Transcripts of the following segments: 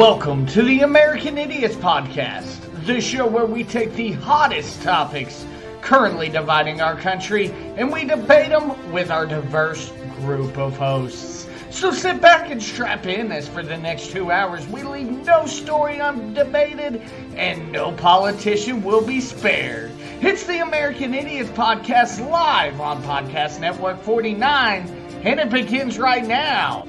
Welcome to the American Idiots Podcast, the show where we take the hottest topics currently dividing our country and we debate them with our diverse group of hosts. So sit back and strap in as for the next 2 hours we leave no story undebated and no politician will be spared. It's the American Idiots Podcast live on Podcast Network 49 and it begins right now.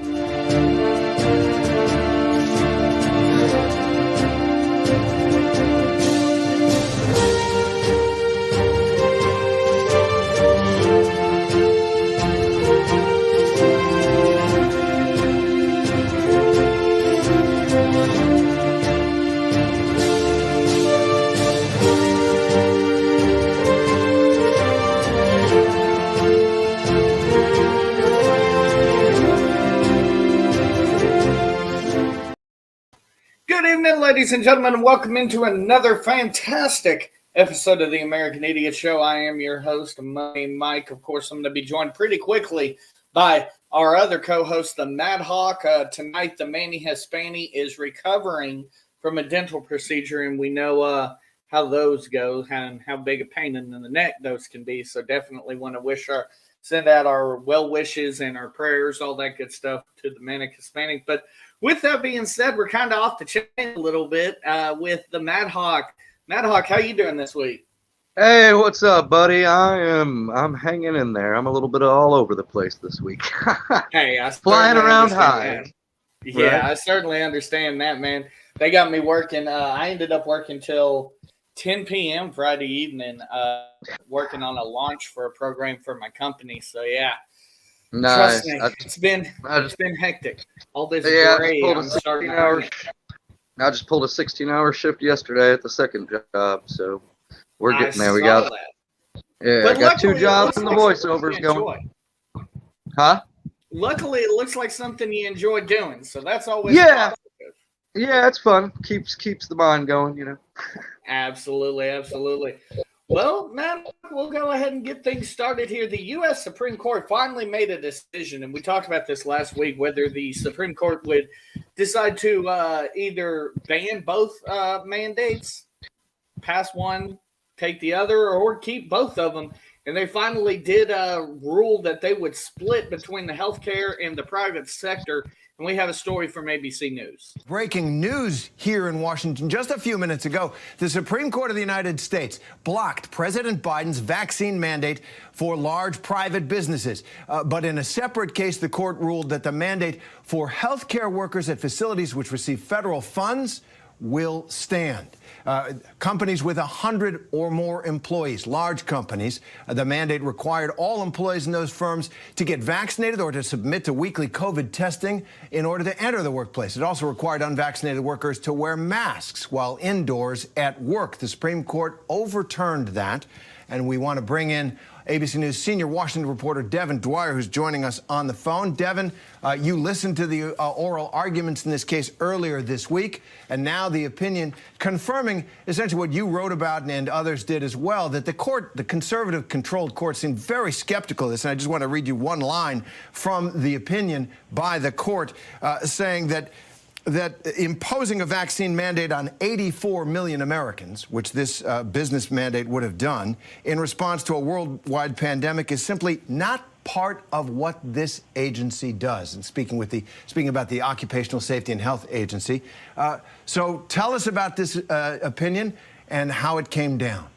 Good evening, ladies and gentlemen, and welcome into another fantastic episode of the American Idiot Show. I am your host, Mike. Of course, I'm going to be joined pretty quickly by our other co-host, the Mad Hawk. Tonight, the Manny Hispani is recovering from a dental procedure, and we know how those go and how big a pain in the neck those can be. So definitely want to send out our well wishes and our prayers, all that good stuff to the Manny Hispanic. But with that being said, we're kind of off the chain a little bit with the Mad Hawk. Mad Hawk, how you doing this week? Hey, what's up, buddy? I'm hanging in there. I'm a little bit all over the place this week. Hey, I flying around high. Yeah, right? I certainly understand that, man. They got me working. I ended up working till 10 p.m. Friday evening, working on a launch for a program for my company. So yeah. Nice. Trust me, it's been hectic. All this gray. I just pulled a 16-hour shift yesterday at the second job, so we're getting there. We got that. Yeah, but I got 2 jobs and the voiceovers going. Huh? Luckily, it looks like something you enjoy doing, so that's always positive. Yeah, it's fun. Keeps the mind going, you know. Absolutely. Well, man, we'll go ahead and get things started here. The U.S. Supreme Court finally made a decision, and we talked about this last week, whether the Supreme Court would decide to either ban both mandates, pass one, take the other, or keep both of them. And they finally did rule that they would split between the healthcare and the private sector. And we have a story from ABC News. Breaking news here in Washington just a few minutes ago. The Supreme Court of the United States blocked President Biden's vaccine mandate for large private businesses. But in a separate case, the court ruled that the mandate for healthcare workers at facilities which receive federal funds will stand. Companies with 100 or more employees, large companies, the mandate required all employees in those firms to get vaccinated or to submit to weekly COVID testing in order to enter the workplace. It also required unvaccinated workers to wear masks while indoors at work. The Supreme Court overturned that, and we want to bring in ABC News senior Washington reporter Devin Dwyer, who's joining us on the phone. Devin, you listened to the oral arguments in this case earlier this week, and now the opinion confirming essentially what you wrote about and others did as well, that the court, the conservative-controlled court, seemed very skeptical of this. And I just want to read you one line from the opinion by the court saying that imposing a vaccine mandate on 84 million Americans, which this business mandate would have done, in response to a worldwide pandemic is simply not part of what this agency does. And speaking about the Occupational Safety and Health Agency. So tell us about this opinion and how it came down.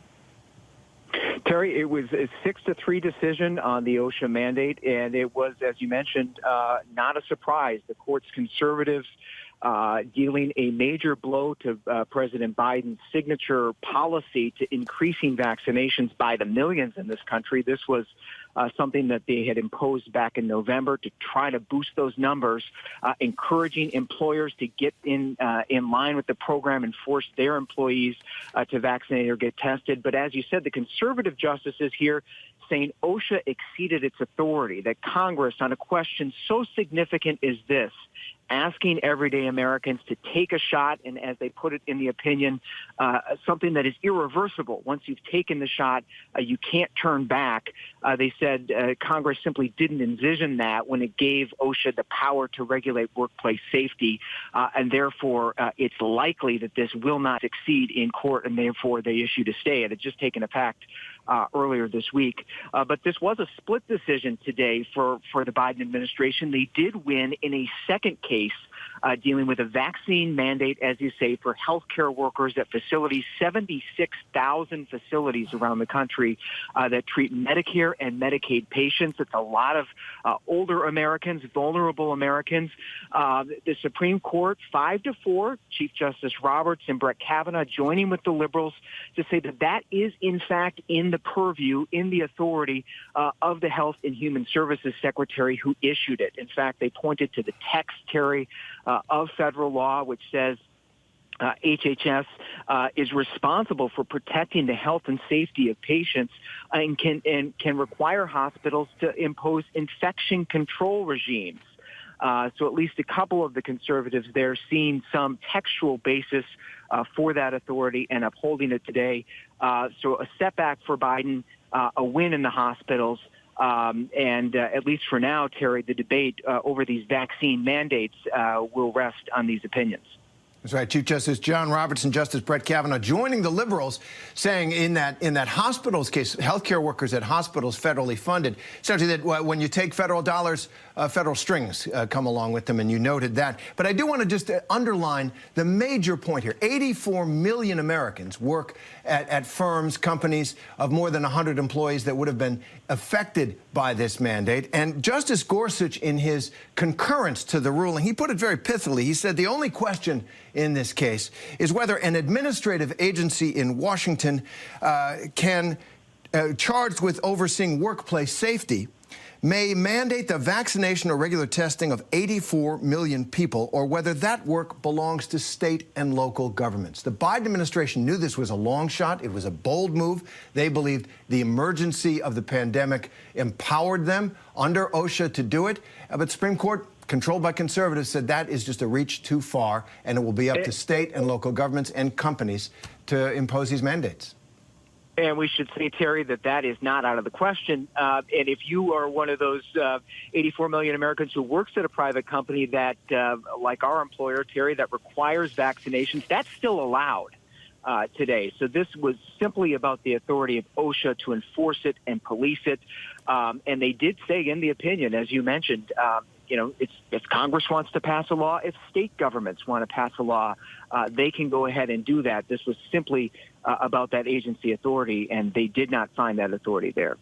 Terry, it was a 6-3 decision on the OSHA mandate, and it was, as you mentioned, not a surprise. The court's conservatives dealing a major blow to President Biden's signature policy to increasing vaccinations by the millions in this country. This was something that they had imposed back in November to try to boost those numbers, encouraging employers to get in line with the program and force their employees to vaccinate or get tested. But as you said, the conservative justices here saying OSHA exceeded its authority, that Congress, on a question so significant as this, asking everyday Americans to take a shot, and as they put it in the opinion, something that is irreversible. Once you've taken the shot, you can't turn back. They said Congress simply didn't envision that when it gave OSHA the power to regulate workplace safety, and therefore it's likely that this will not succeed in court, and therefore they issued a stay. It had just taken effect earlier this week. But this was a split decision today for the Biden administration. They did win in a second case dealing with a vaccine mandate, as you say, for healthcare workers at facilities, 76,000 facilities around the country that treat Medicare and Medicaid patients. It's a lot of older Americans, vulnerable Americans. The Supreme Court, 5-4, Chief Justice Roberts and Brett Kavanaugh joining with the liberals to say that that is, in fact, in the purview, in the authority of the Health and Human Services Secretary who issued it. In fact, they pointed to the text, Terry, of federal law, which says HHS is responsible for protecting the health and safety of patients and can require hospitals to impose infection control regimes. So at least a couple of the conservatives there seeing some textual basis for that authority and upholding it today. So a setback for Biden, a win in the hospitals. And at least for now, Terry, the debate over these vaccine mandates will rest on these opinions. That's right. Chief Justice John Roberts and Justice Brett Kavanaugh joining the liberals, saying in that hospitals case, healthcare workers at hospitals federally funded, essentially that when you take federal dollars, federal strings come along with them, and you noted that. But I do want to just underline the major point here. 84 million Americans work at firms, companies of more than 100 employees that would have been affected by this mandate. And Justice Gorsuch, in his concurrence to the ruling, he put it very pithily. He said the only question in this case is whether an administrative agency in Washington charged with overseeing workplace safety may mandate the vaccination or regular testing of 84 million people, or whether that work belongs to state and local governments. The Biden administration knew this was a long shot. It was a bold move. They believed the emergency of the pandemic empowered them under OSHA to do it. But Supreme Court, controlled by conservatives, said that is just a reach too far, and it will be up to state and local governments and companies to impose these mandates. And we should say, Terry, that is not out of the question. And if you are one of those 84 million Americans who works at a private company that, like our employer, Terry, that requires vaccinations, that's still allowed today. So this was simply about the authority of OSHA to enforce it and police it. And they did say in the opinion, as you mentioned, if Congress wants to pass a law, if state governments want to pass a law, they can go ahead and do that. This was simply about that agency authority, and they did not find that authority there.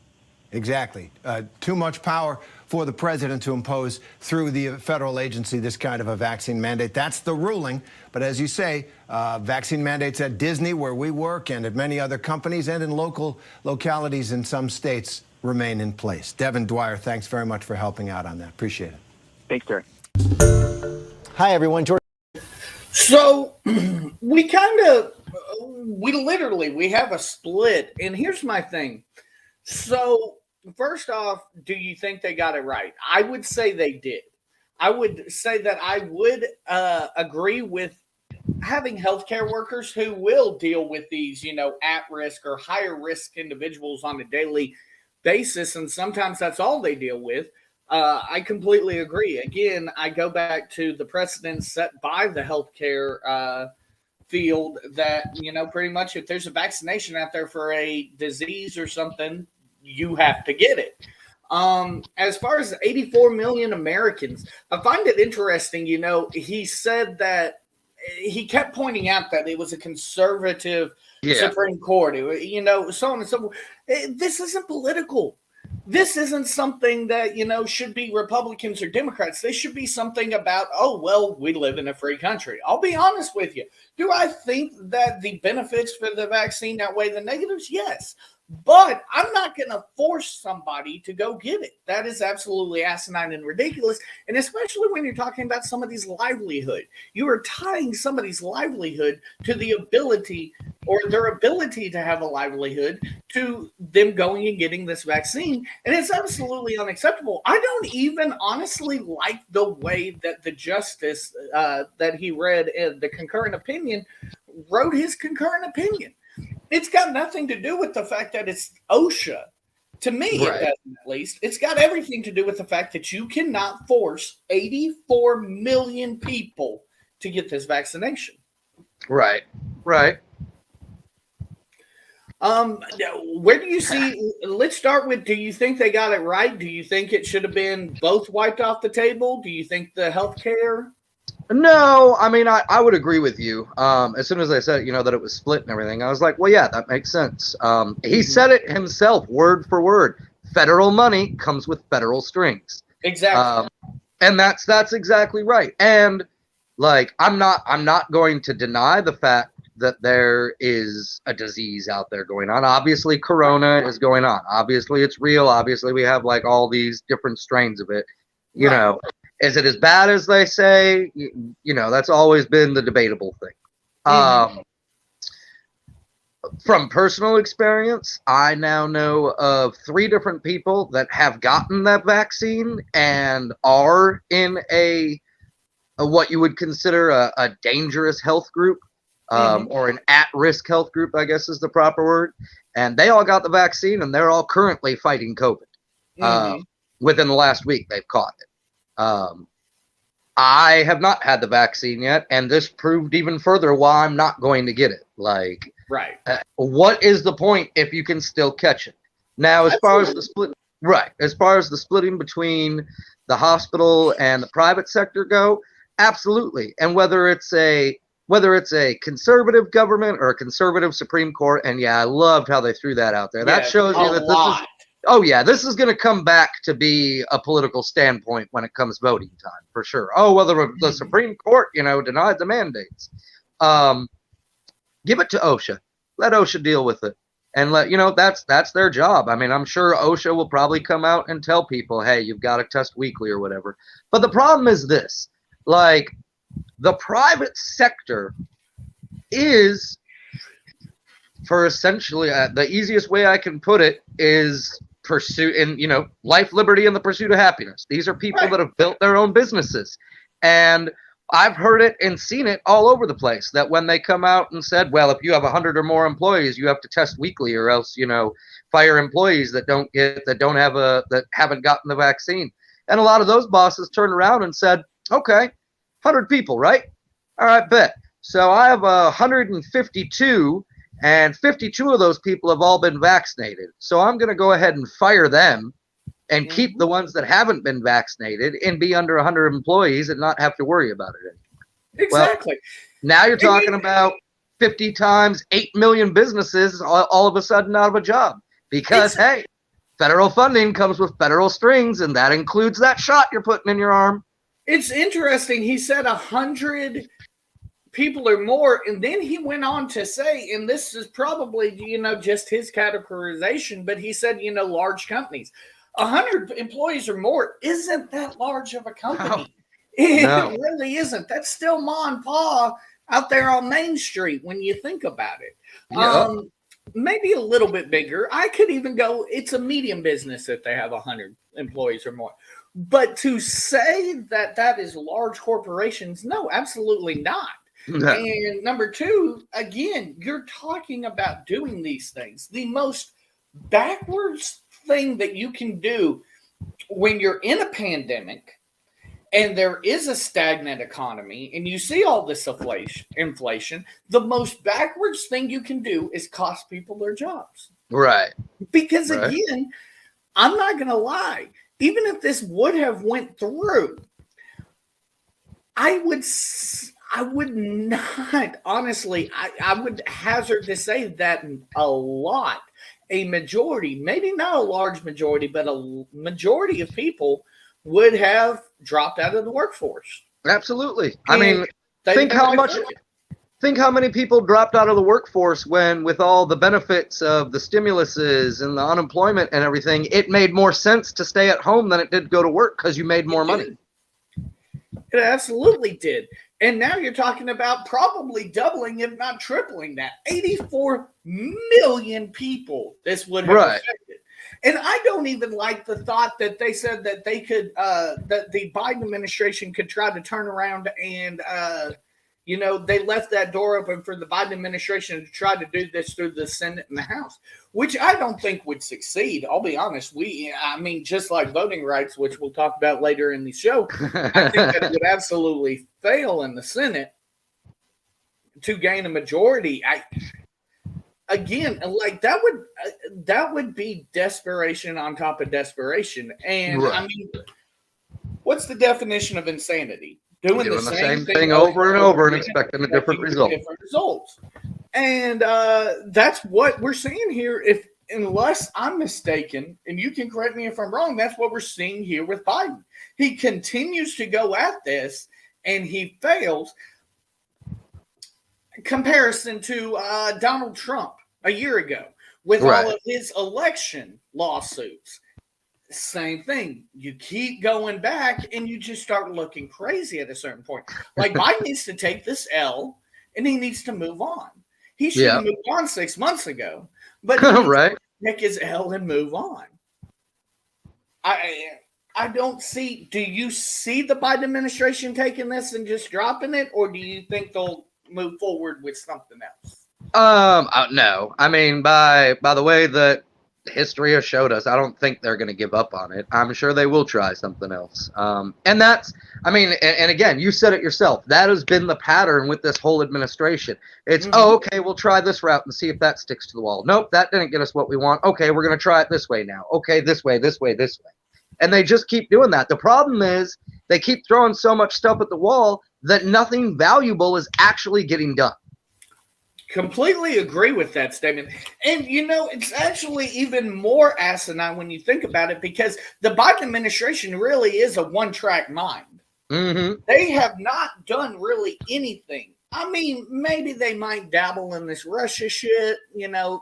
Exactly. Too much power for the president to impose through the federal agency this kind of a vaccine mandate. That's the ruling. But as you say, vaccine mandates at Disney, where we work, and at many other companies, and in local localities in some states remain in place. Devin Dwyer, thanks very much for helping out on that. Appreciate it. Thanks, Terry. Hi, everyone. George. So we have a split. And here's my thing. So first off, do you think they got it right? I would say they did. I would say that I would agree with having healthcare workers who will deal with these, at-risk or higher-risk individuals on a daily basis. And sometimes that's all they deal with. I completely agree. Again, I go back to the precedent set by the healthcare field that, pretty much if there's a vaccination out there for a disease or something, you have to get it. As far as 84 million Americans, I find it interesting, he said that he kept pointing out that it was a conservative Supreme Court, so on and so forth. This isn't political. This isn't something that, should be Republicans or Democrats. This should be something about, we live in a free country. I'll be honest with you. Do I think that the benefits for the vaccine outweigh the negatives? Yes. But I'm not going to force somebody to go get it. That is absolutely asinine and ridiculous. And especially when you're talking about somebody's livelihood, you are tying somebody's livelihood to the ability or their ability to have a livelihood to them going and getting this vaccine. And it's absolutely unacceptable. I don't even honestly like the way that the justice that he read in the concurrent opinion wrote his concurrent opinion. It's got nothing to do with the fact that it's OSHA. To me, Right. it doesn't, at least. It's got everything to do with the fact that you cannot force 84 million people to get this vaccination. Right. Right. Where do you see, let's start with, do you think they got it right? Do you think it should have been both wiped off the table? Do you think the healthcare? No, I mean, I would agree with you. As soon as I said, that it was split and everything, I was like, well, yeah, that makes sense. He said it himself, word for word. Federal money comes with federal strings. Exactly. And that's exactly right. And like, I'm not going to deny the fact that there is a disease out there going on. Obviously, Corona is going on. Obviously, it's real. Obviously, we have like all these different strains of it. You know, is it as bad as they say? That's always been the debatable thing. From personal experience, I now know of 3 different people that have gotten that vaccine and are in a what you would consider a dangerous health group, or an at-risk health group, I guess is the proper word. And they all got the vaccine, and they're all currently fighting COVID. Within the last week, they've caught it. I have not had the vaccine yet, and this proved even further why I'm not going to get it. Like, right. What is the point if you can still catch it? Now, as far as the split, right, as far as the splitting between the hospital and the private sector go, absolutely. And whether it's a conservative government or a conservative Supreme Court, and yeah, I loved how they threw that out there. That shows you that this is. Oh, yeah, this is going to come back to be a political standpoint when it comes voting time, for sure. Oh, whether the Supreme Court, denied the mandates. Give it to OSHA. Let OSHA deal with it. And that's their job. I mean, I'm sure OSHA will probably come out and tell people, hey, you've got to test weekly or whatever. But the problem is this. Like, the private sector is, for essentially, the easiest way I can put it is pursuit in life, liberty, and the pursuit of happiness. These are people that have built their own businesses, and I've heard it and seen it all over the place that when they come out and said, well, if you have 100 or more employees, you have to test weekly, or else fire employees that haven't gotten the vaccine. And a lot of those bosses turned around and said, okay, 100 people, right? All right, bet. So I have 152. And 52 of those people have all been vaccinated. So I'm going to go ahead and fire them and keep the ones that haven't been vaccinated and be under 100 employees and not have to worry about it anymore. Exactly. Well, now you're talking about 50 times 8 million businesses all of a sudden out of a job because, hey, federal funding comes with federal strings, and that includes that shot you're putting in your arm. It's interesting. He said 100 people or more, and then he went on to say, and this is probably just his categorization, but he said large companies, 100 employees or more isn't that large of a company. No. It really isn't. That's still ma and pa out there on Main Street when you think about it. Yeah. Maybe a little bit bigger. I could even go, it's a medium business if they have 100 employees or more. But to say that is large corporations, no, absolutely not. No. And number 2, again, you're talking about doing these things. The most backwards thing that you can do when you're in a pandemic and there is a stagnant economy and you see all this inflation, the most backwards thing you can do is cost people their jobs. Right. Because again, I'm not going to lie. Even if this would have went through, I would not, honestly, I would hazard to say that a majority, maybe not a large majority, but a majority of people would have dropped out of the workforce. Absolutely. I mean, think how much Think how many people dropped out of the workforce when, with all the benefits of the stimuluses and the unemployment and everything, it made more sense to stay at home than it did go to work because you made more money. It absolutely did. And now you're talking about probably doubling, if not tripling that. 84 million people this would have affected. And I don't even like the thought that they said that they could, that the Biden administration could try to turn around and, they left that door open for the Biden administration to try to do this through the Senate and the House, which I don't think would succeed. I'll be honest. Just like voting rights, which we'll talk about later in the show, I think that it would absolutely fail in the Senate to gain a majority. That would be desperation on top of desperation. And what's the definition of insanity? Doing the same thing over and over and expecting a different result. And that's what we're seeing here. Unless I'm mistaken, and you can correct me if I'm wrong, that's what we're seeing here with Biden. He continues to go at this, and he fails. Comparison to Donald Trump a year ago with all of his election lawsuits. Same thing. You keep going back and you just start looking crazy at a certain point. Like Biden needs to take this L and he needs to move on. He should have moved on 6 months ago, but he needs to take his L and move on. I don't see. Do you see the Biden administration taking this and just dropping it, or do you think they'll move forward with something else? No. I mean, by the way that history has showed us, I don't think they're going to give up on it. I'm sure they will try something else. And that's, I mean, and again, you said it yourself. That has been the pattern with this whole administration. It's, okay, we'll try this route and see if that sticks to the wall. Nope, that didn't get us what we want. Okay, we're going to try it this way now. Okay, this way. And they just keep doing that. The problem is they keep throwing so much stuff at the wall that nothing valuable is actually getting done. Completely agree with that statement. And, it's actually even more asinine when you think about it, because the Biden administration really is a one-track mind. Mm-hmm. They have not done really anything. I mean, maybe they might dabble in this Russia shit,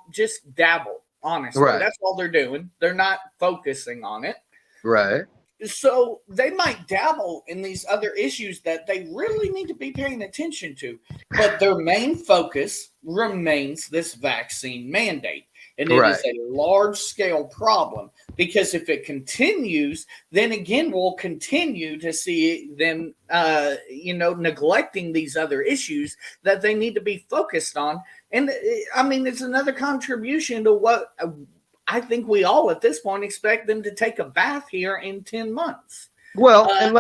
just dabble, honestly. Right. That's all they're doing. They're not focusing on it. Right. So they might dabble in these other issues that they really need to be paying attention to. But their main focus remains this vaccine mandate. And it is a large-scale problem, because if it continues, then again, we'll continue to see them, neglecting these other issues that they need to be focused on. And, I mean, it's another contribution to what I think we all at this point expect them to take a bath here in 10 months. Well, and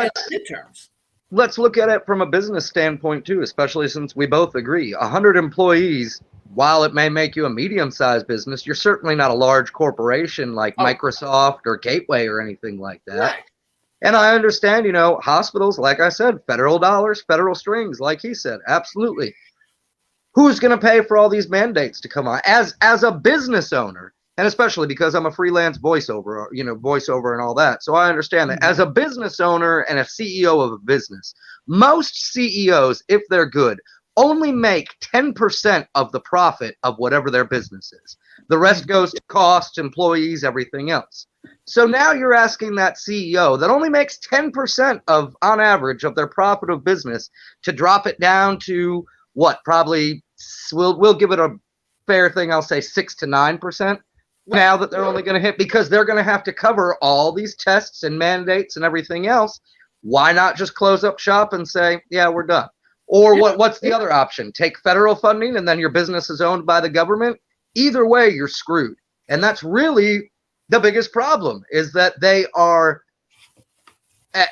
let's look at it from a business standpoint too, especially since we both agree 100 employees, while it may make you a medium-sized business, you're certainly not a large corporation like Microsoft or Gateway or anything like that. Right. And I understand, hospitals, like I said, federal dollars, federal strings, like he said, absolutely. Who's going to pay for all these mandates to come on? As a business owner, and especially because I'm a freelance voiceover and all that. So I understand that as a business owner and a CEO of a business, most CEOs, if they're good, only make 10% of the profit of whatever their business is. The rest goes to costs, employees, everything else. So now you're asking that CEO that only makes 10% on average of their profit of business to drop it down to what? Probably we'll give it a fair thing. I'll say 6 to 9%. Now that they're only going to hit, because they're going to have to cover all these tests and mandates and everything else. Why not just close up shop and say, yeah, we're done? Or what's the other option? Take federal funding and then your business is owned by the government? Either way, you're screwed. And that's really the biggest problem, is that they are,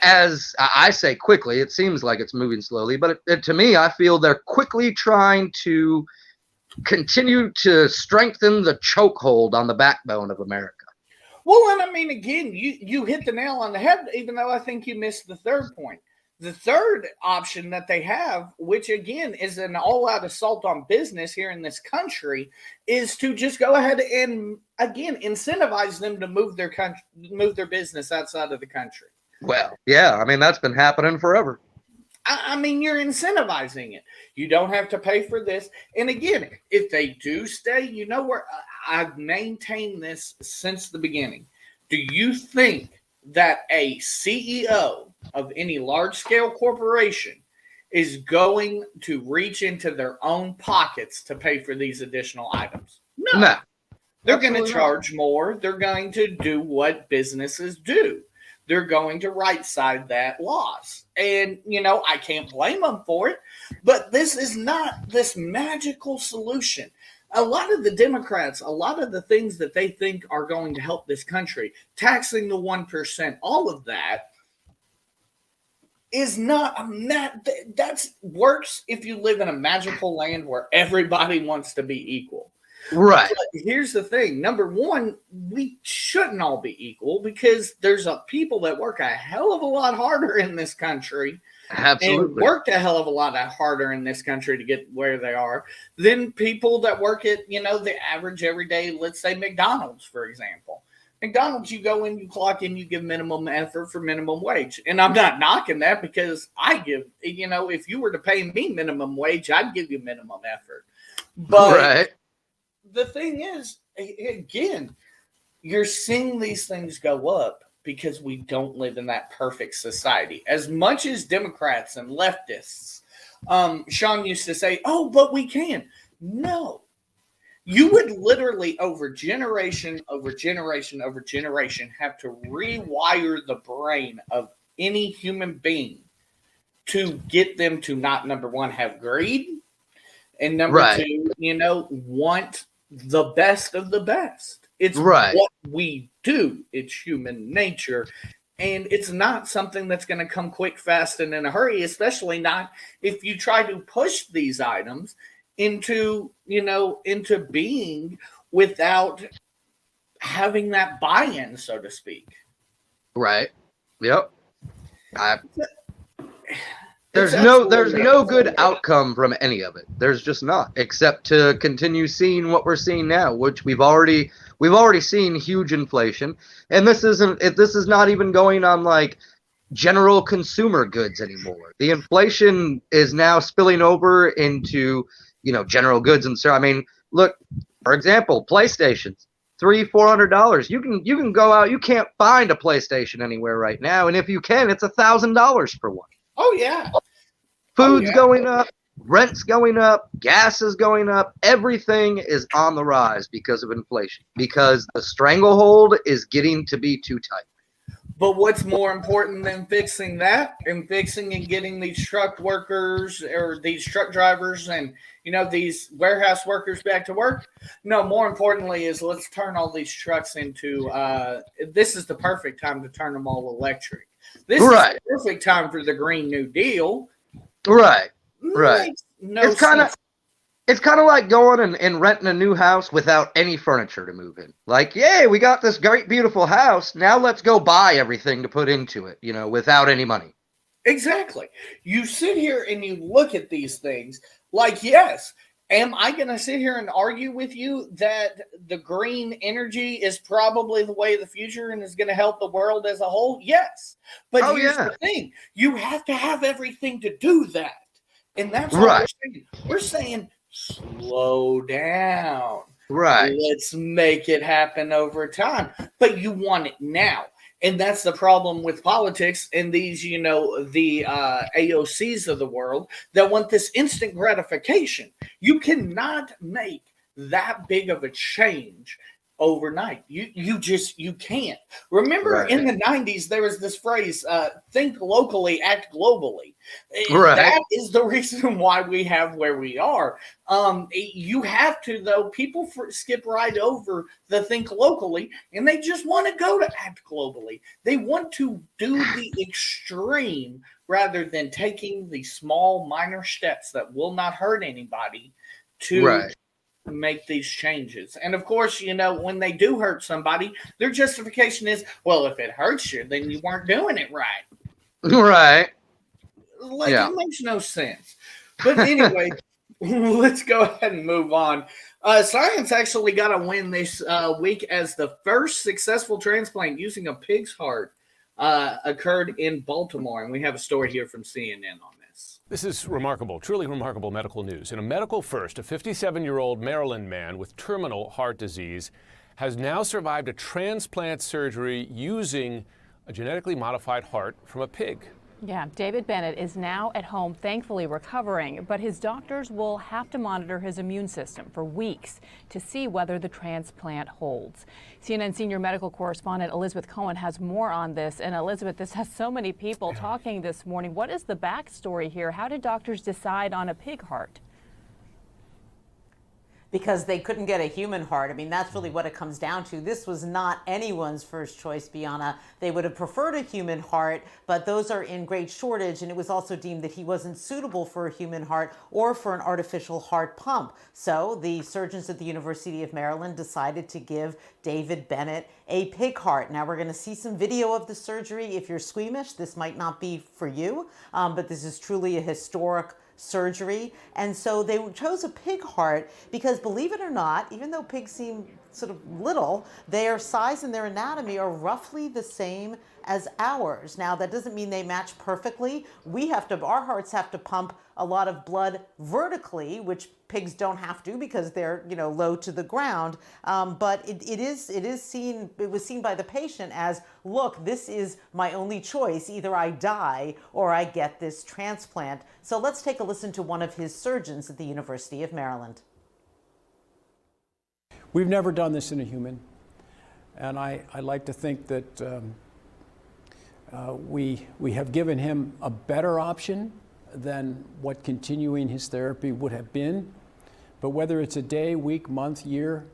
as I say quickly, it seems like it's moving slowly, but to me, I feel they're quickly trying to continue to strengthen the chokehold on the backbone of America. Well, and I mean, again, you hit the nail on the head, even though I think you missed the third point. The third option that they have, which again is an all-out assault on business here in this country, is to just go ahead and again incentivize them to move their business outside of the country. Well, yeah, I mean, that's been happening forever. I mean, you're incentivizing it. You don't have to pay for this. And again, if they do stay, you know where I've maintained this since the beginning. Do you think that a CEO of any large scale corporation is going to reach into their own pockets to pay for these additional items? No. They're going to charge more. They're going to do what businesses do. They're going to right side that loss. And, I can't blame them for it, but this is not this magical solution. A lot of the Democrats, a lot of the things that they think are going to help this country, taxing the 1%, all of that is not that works if you live in a magical land where everybody wants to be equal. Right. But here's the thing. Number one, we shouldn't all be equal because there's people that work a hell of a lot harder in this country. Absolutely. And worked a hell of a lot harder in this country to get where they are than people that work at, the average everyday, let's say McDonald's, for example. McDonald's, you go in, you clock in, you give minimum effort for minimum wage. And I'm not knocking that because I give, if you were to pay me minimum wage, I'd give you minimum effort. But the thing is, again, you're seeing these things go up because we don't live in that perfect society. As much as Democrats and leftists, Sean used to say, oh, but we can. No. You would literally over generation have to rewire the brain of any human being to get them to not, number one, have greed, and number two, want the best of the best. It's what we do. It's human nature. And it's not something that's going to come quick, fast, and in a hurry, especially not if you try to push these items into being without having that buy-in, so to speak. Right. Yep. There's no good outcome from any of it. There's just not, except to continue seeing what we're seeing now, which we've already seen huge inflation. And this is not even going on like general consumer goods anymore. The inflation is now spilling over into, general goods and so. I mean, look, for example, PlayStations, $300-400. You can go out. You can't find a PlayStation anywhere right now, and if you can, it's $1,000 for one. Oh yeah. Food's going up, rent's going up, gas is going up. Everything is on the rise because of inflation, because the stranglehold is getting to be too tight. But what's more important than fixing that and fixing and getting these truck workers or these truck drivers and, these warehouse workers back to work? No, more importantly is let's turn all these trucks into, this is the perfect time to turn them all electric. This is the perfect time for the Green New Deal. Right. It's kind of like going and renting a new house without any furniture to move in. Like, yay, we got this great, beautiful house. Now let's go buy everything to put into it, without any money. Exactly. You sit here and you look at these things like, yes, am I going to sit here and argue with you that the green energy is probably the way of the future and is going to help the world as a whole? Yes. But here's the thing. You have to have everything to do that. And that's what we're saying. We're saying slow down. Right. Let's make it happen over time. But you want it now. And that's the problem with politics and these, the AOCs of the world that want this instant gratification. You cannot make that big of a change overnight. You can't. Remember in the 90s, there was this phrase, think locally, act globally. That is the reason why we have where we are. You have to, though, people skip right over the think locally, and they just want to go to act globally. They want to do the extreme rather than taking the small, minor steps that will not hurt anybody to make these changes. And of course, when they do hurt somebody, their justification is, well, if it hurts you, then you weren't doing it right. Right. It makes no sense. But anyway, let's go ahead and move on. Science actually got a win this week as the first successful transplant using a pig's heart occurred in Baltimore. And we have a story here from CNN on this. This is remarkable, truly remarkable medical news. In a medical first, a 57-year-old Maryland man with terminal heart disease has now survived a transplant surgery using a genetically modified heart from a pig. Yeah, David Bennett is now at home, thankfully recovering, but his doctors will have to monitor his immune system for weeks to see whether the transplant holds. CNN senior medical correspondent Elizabeth Cohen has more on this. And Elizabeth, this has so many people talking this morning. What is the backstory here? How did doctors decide on a pig heart? Because they couldn't get a human heart. I mean, that's really what it comes down to. This was not anyone's first choice, Bianna. They would have preferred a human heart, but those are in great shortage, and it was also deemed that he wasn't suitable for a human heart or for an artificial heart pump. So the surgeons at the University of Maryland decided to give David Bennett a pig heart. Now we're going to see some video of the surgery. If you're squeamish, this might not be for you, but this is truly a historic surgery. And so they chose a pig heart because, believe it or not, even though pigs seem sort of little, their size and their anatomy are roughly the same as ours. Now, that doesn't mean they match perfectly. Our hearts have to pump a lot of blood vertically, which pigs don't have to because they're, low to the ground. But it was seen by the patient as, look, this is my only choice. Either I die or I get this transplant. So let's take a listen to one of his surgeons at the University of Maryland. We've never done this in a human, and I like to think that we have given him a better option than what continuing his therapy would have been. But whether it's a day, week, month, year,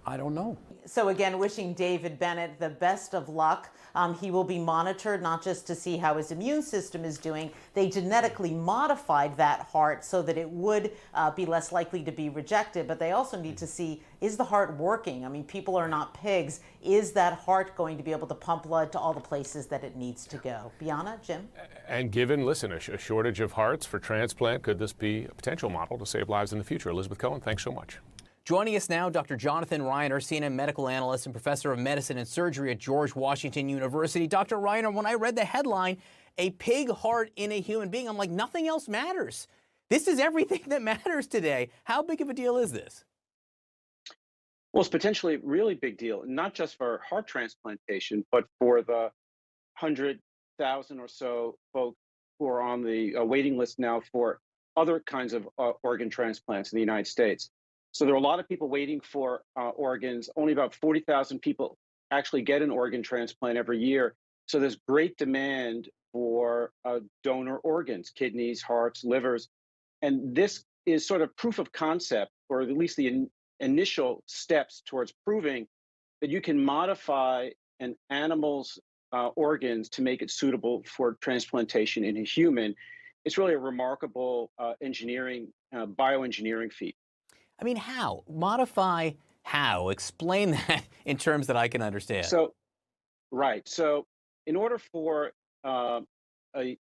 I don't know. So again, wishing David Bennett the best of luck. He will be monitored not just to see how his immune system is doing. They genetically modified that heart so that it would be less likely to be rejected, but they also need to see, is the heart working? I mean, people are not pigs. Is that heart going to be able to pump blood to all the places that it needs to go? Bianna, Jim? And given, listen, a shortage of hearts for transplant, could this be a potential model to save lives in the future? Elizabeth Cohen, thanks so much. Joining us now, Dr. Jonathan Reiner, CNN medical analyst and professor of medicine and surgery at George Washington University. Dr. Reiner, when I read the headline, a pig heart in a human being, I'm like, nothing else matters. This is everything that matters today. How big of a deal is this? Well, it's potentially a really big deal, not just for heart transplantation, but for the 100,000 or so folks who are on the waiting list now for other kinds of organ transplants in the United States. So there are a lot of people waiting for organs. Only about 40,000 people actually get an organ transplant every year. So there's great demand for donor organs, kidneys, hearts, livers. And this is sort of proof of concept, or at least the initial steps towards proving that you can modify an animal's organs to make it suitable for transplantation in a human. It's really a remarkable bioengineering feat. I mean, how? Modify how? Explain that in terms that I can understand. So, right. So in order for a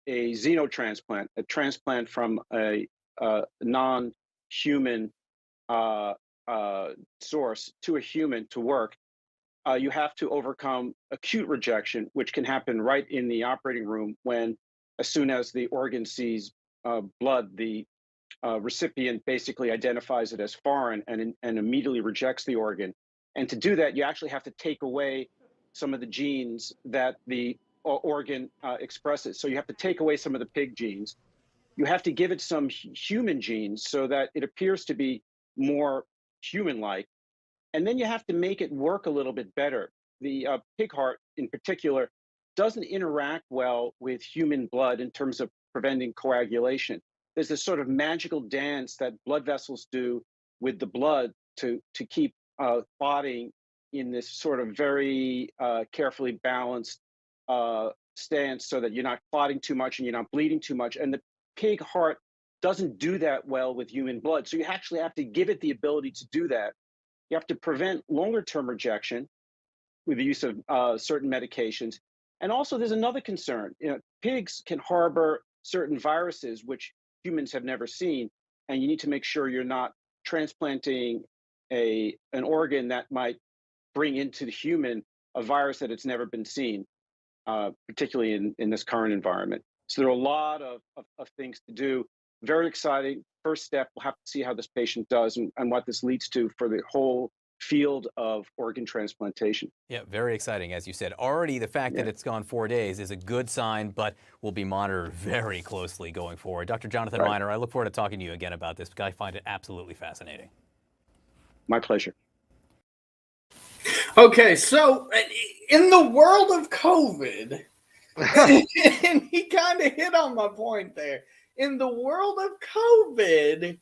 xenotransplant, a transplant from a non-human source to a human to work, you have to overcome acute rejection, which can happen right in the operating room when, as soon as the organ sees blood, the recipient basically identifies it as foreign and immediately rejects the organ. And to do that, you actually have to take away some of the genes that the organ expresses. So you have to take away some of the pig genes. You have to give it some human genes so that it appears to be more human-like. And then you have to make it work a little bit better. The pig heart, in particular, doesn't interact well with human blood in terms of preventing coagulation. There's this sort of magical dance that blood vessels do with the blood to keep clotting in this sort of very carefully balanced stance so that you're not clotting too much and you're not bleeding too much. And the pig heart doesn't do that well with human blood. So you actually have to give it the ability to do that. You have to prevent longer-term rejection with the use of certain medications. And also there's another concern. Pigs can harbor certain viruses which humans have never seen, and you need to make sure you're not transplanting an organ that might bring into the human a virus that it's never been seen, particularly in this current environment. So there are a lot of things to do. very exciting. First step, we'll have to see how this patient does and what this leads to for the whole field of organ transplantation. Yeah, very exciting, as you said. Already the fact that it's gone 4 days is a good sign, but will be monitored very closely going forward. Dr. Jonathan Reiner, I look forward to talking to you again about this because I find it absolutely fascinating. My pleasure. Okay, so in the world of COVID, and he kind of hit on my point there. In the world of COVID,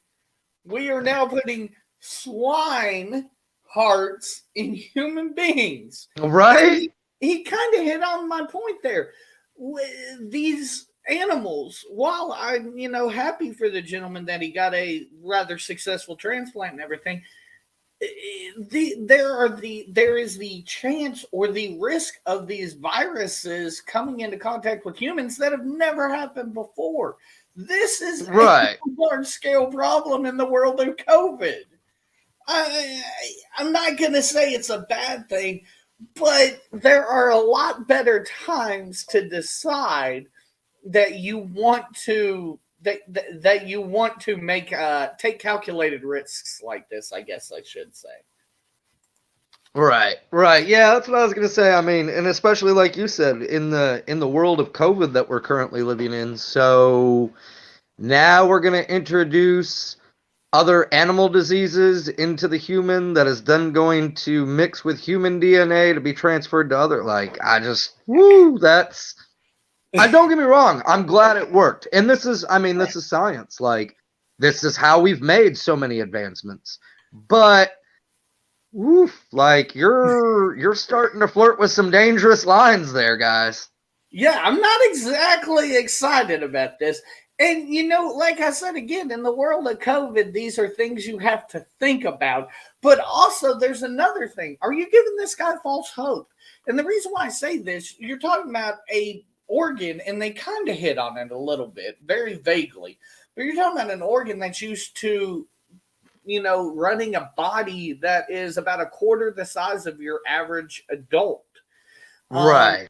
we are now putting swine hearts in human beings. Right? He kind of hit on my point there. These animals, while I'm, happy for the gentleman that he got a rather successful transplant and everything, there is the chance or the risk of these viruses coming into contact with humans that have never happened before. This is a large-scale problem in the world of COVID. I'm not going to say it's a bad thing, but there are a lot better times to decide that you want to that you want to make take calculated risks like this, I guess I should say. Right. Yeah, that's what I was gonna say. I mean, and especially like you said, in the world of COVID that we're currently living in. So now we're gonna introduce other animal diseases into the human that is then going to mix with human DNA to be transferred to other. Don't get me wrong. I'm glad it worked. And this is science. Like, this is how we've made so many advancements. But, you're starting to flirt with some dangerous lines there, guys. Yeah, I'm not exactly excited about this. And, like I said, again, in the world of COVID, these are things you have to think about. But also, there's another thing. Are you giving this guy false hope? And the reason why I say this, you're talking about a organ, and they kind of hit on it a little bit, very vaguely. But you're talking about an organ that's used to, running a body that is about a quarter the size of your average adult. Right.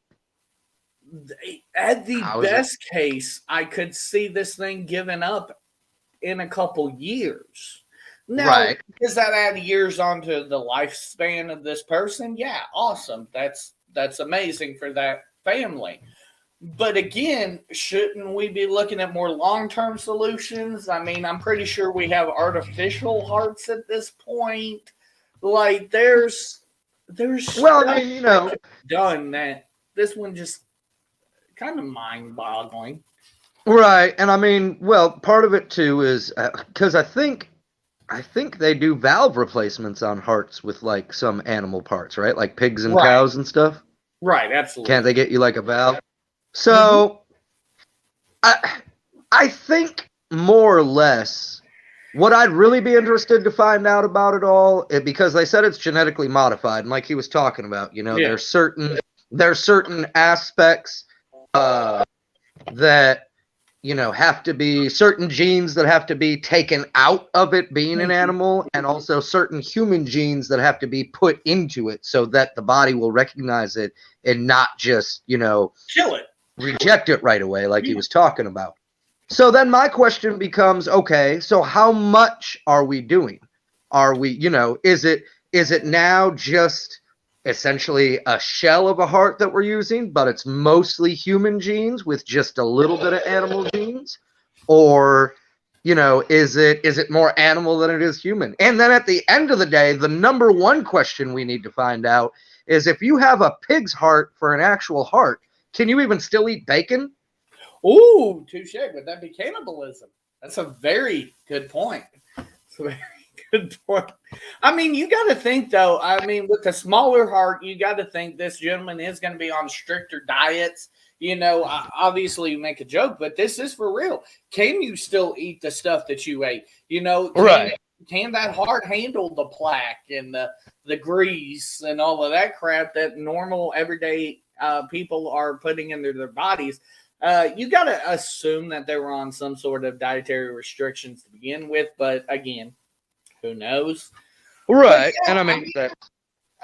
At the best case, I could see this thing given up in a couple years. Now, does that add years onto the lifespan of this person? Yeah, awesome. That's amazing for that family. But again, shouldn't we be looking at more long-term solutions? I mean, I'm pretty sure we have artificial hearts at this point. Like, there's done that. This one just kind of mind-boggling. Right, and I mean, part of it too is because I think they do valve replacements on hearts with like some animal parts, right? Like pigs and cows and stuff. Right, absolutely. Can't they get you like a valve? So, I think more or less what I'd really be interested to find out about it all, because they said it's genetically modified, and like he was talking about, there's certain aspects that have to be certain genes that have to be taken out of it being an animal, and also certain human genes that have to be put into it so that the body will recognize it and not just kill it, reject it right away like he was talking about. So then my question becomes, okay, so how much are we doing? Are we, is it now just essentially a shell of a heart that we're using, but it's mostly human genes with just a little bit of animal genes? Or, is it more animal than it is human? And then at the end of the day, the number one question we need to find out is, if you have a pig's heart for an actual heart, can you even still eat bacon? Ooh, touche. Would that be cannibalism? That's a very good point. It's a very good point. I mean, you got to think, though, with the smaller heart, you got to think this gentleman is going to be on stricter diets. Obviously you make a joke, but this is for real. Can you still eat the stuff that you ate? Can that heart handle the plaque and the grease and all of that crap that normal everyday people are putting into their bodies? You got to assume that they were on some sort of dietary restrictions to begin with, but again, who knows? Right. Yeah, and I mean that.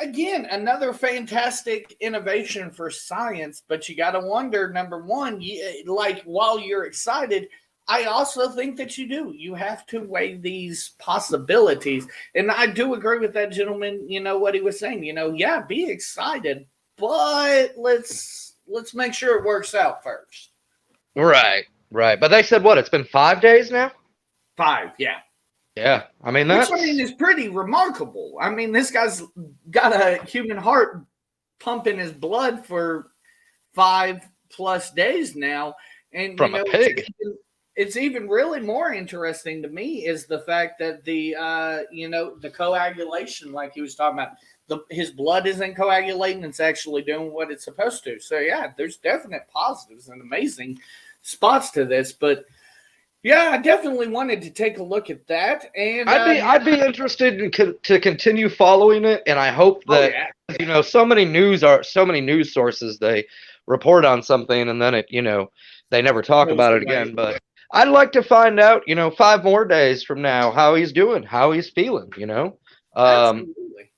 Again, another fantastic innovation for science, but you got to wonder, number one, while you're excited, I also think that you do. You have to weigh these possibilities. And I do agree with that gentleman, what he was saying. Yeah, be excited, but let's make sure it works out first. Right. But they said what? It's been 5 days now? 5, yeah. Yeah. I mean, Which, is pretty remarkable. I mean, this guy's got a human heart pumping his blood for 5+ days now. And, from a pig. It's even really more interesting to me is the fact that the coagulation, like he was talking about, his blood isn't coagulating. It's actually doing what it's supposed to. So, yeah, there's definite positives and amazing spots to this. But, yeah, I definitely wanted to take a look at that. And I'd be interested to continue following it. And I hope that, so many news sources, they report on something and then they never talk about it again. But I'd like to find out, 5 more days from now, how he's doing, how he's feeling, Absolutely.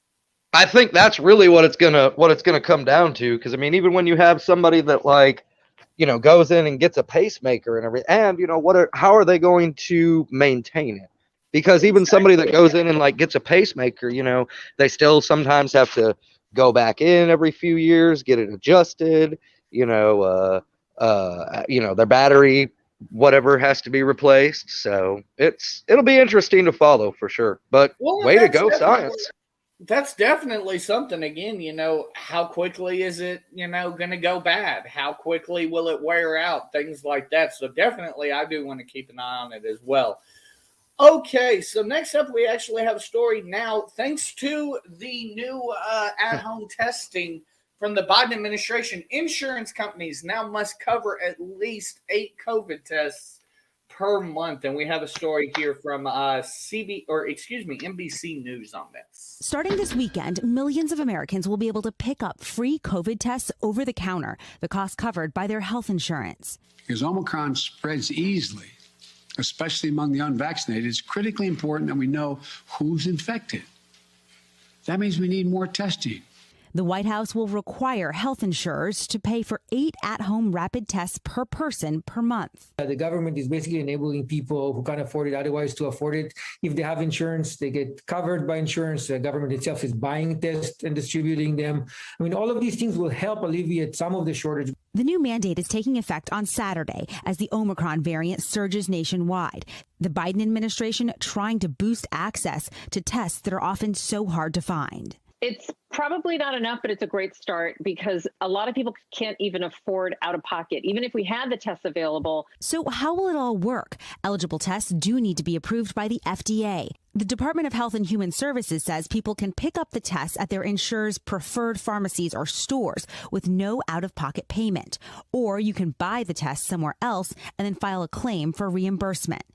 I think that's really what it's gonna come down to. Because I mean, even when you have somebody that goes in and gets a pacemaker and everything, and how are they going to maintain it? Because even somebody that goes in and like gets a pacemaker, they still sometimes have to go back in every few years, get it adjusted, their battery, whatever, has to be replaced. So it'll be interesting to follow for sure. But way to go, science. That's definitely something. Again, how quickly is it, going to go bad? How quickly will it wear out? Things like that. So definitely I do want to keep an eye on it as well. Okay, so next up we actually have a story now. Thanks to the new at-home testing from the Biden administration, insurance companies now must cover at least 8 COVID tests per month. And we have a story here from NBC News on this. Starting this weekend, millions of Americans will be able to pick up free COVID tests over the counter, the cost covered by their health insurance. Because Omicron spreads easily, especially among the unvaccinated, it's critically important that we know who's infected. That means we need more testing. The White House will require health insurers to pay for 8 at-home rapid tests per person per month. The government is basically enabling people who can't afford it otherwise to afford it. If they have insurance, they get covered by insurance. The government itself is buying tests and distributing them. I mean, all of these things will help alleviate some of the shortage. The new mandate is taking effect on Saturday as the Omicron variant surges nationwide. The Biden administration trying to boost access to tests that are often so hard to find. It's probably not enough, but it's a great start because a lot of people can't even afford out of pocket, even if we had the tests available. So how will it all work? Eligible tests do need to be approved by the FDA. The Department of Health and Human Services says people can pick up the tests at their insurer's preferred pharmacies or stores with no out-of-pocket payment. Or you can buy the test somewhere else and then file a claim for reimbursement.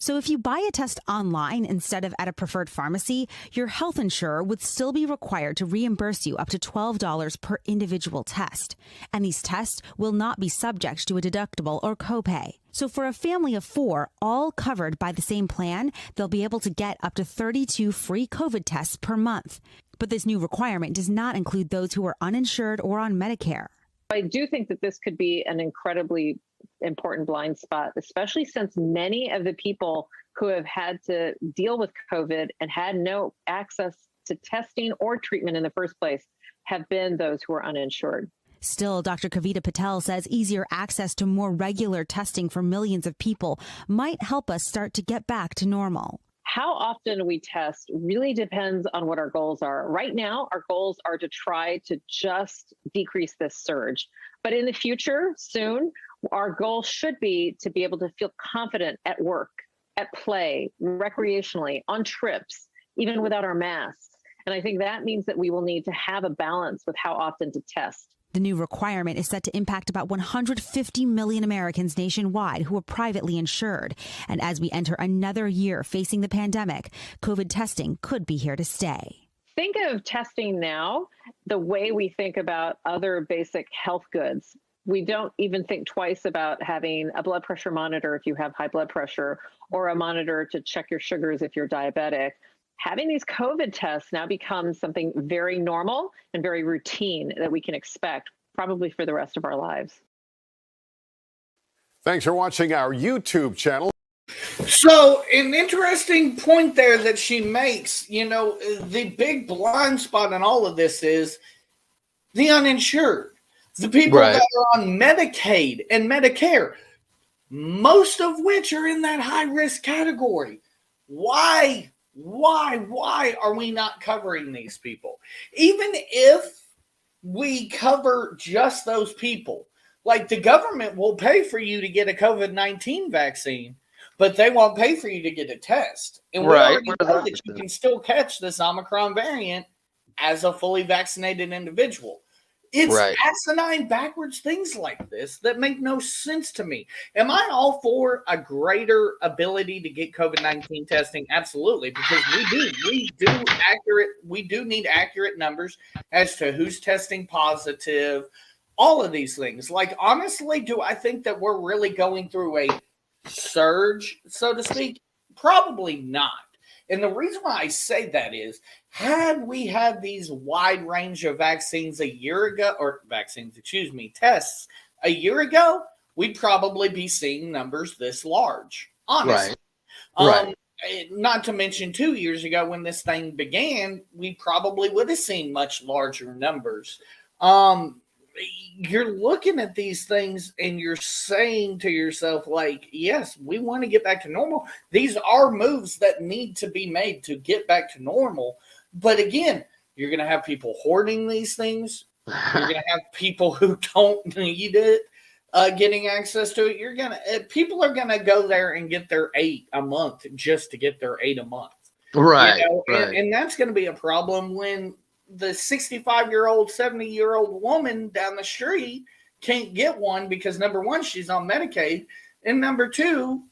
So if you buy a test online instead of at a preferred pharmacy, your health insurer would still be required to reimburse you up to $12 per individual test. And these tests will not be subject to a deductible or copay. So for a family of 4, all covered by the same plan, they'll be able to get up to 32 free COVID tests per month. But this new requirement does not include those who are uninsured or on Medicare. I do think that this could be an incredibly important blind spot, especially since many of the people who have had to deal with COVID and had no access to testing or treatment in the first place have been those who are uninsured. Still, Dr. Kavita Patel says easier access to more regular testing for millions of people might help us start to get back to normal. How often we test really depends on what our goals are. Right now, our goals are to try to just decrease this surge. But in the future, soon, our goal should be to be able to feel confident at work, at play, recreationally, on trips, even without our masks. And I think that means that we will need to have a balance with how often to test. The new requirement is set to impact about 150 million Americans nationwide who are privately insured. And as we enter another year facing the pandemic, COVID testing could be here to stay. Think of testing now the way we think about other basic health goods. We don't even think twice about having a blood pressure monitor if you have high blood pressure, or a monitor to check your sugars if you're diabetic. Having these COVID tests now becomes something very normal and very routine that we can expect probably for the rest of our lives. Thanks for watching our YouTube channel. So, an interesting point there that she makes, the big blind spot in all of this is the uninsured, the people that are on Medicaid and Medicare, most of which are in that high risk category. Why are we not covering these people? Even if we cover just those people, like the government will pay for you to get a COVID-19 vaccine, but they won't pay for you to get a test. And we already know that you can still catch this Omicron variant as a fully vaccinated individual. It's asinine, backwards things like this that make no sense to me. Am I all for a greater ability to get COVID-19 testing? Absolutely, because we do need accurate numbers as to who's testing positive, all of these things. Like, honestly, do I think that we're really going through a surge, so to speak? Probably not. And the reason why I say that is, had we had these wide range of tests a year ago, we'd probably be seeing numbers this large, honestly. Not to mention 2 years ago when this thing began, we probably would have seen much larger numbers. You're looking at these things and you're saying to yourself, like, yes, we want to get back to normal. These are moves that need to be made to get back to normal. But again, you're going to have people hoarding these things. You're going to have people who don't need it getting access to it. People are going to go there and get their 8 a month just to get their 8 a month. Right. And that's going to be a problem when the 65-year-old, 70-year-old woman down the street can't get one because, number one, she's on Medicaid, and number two,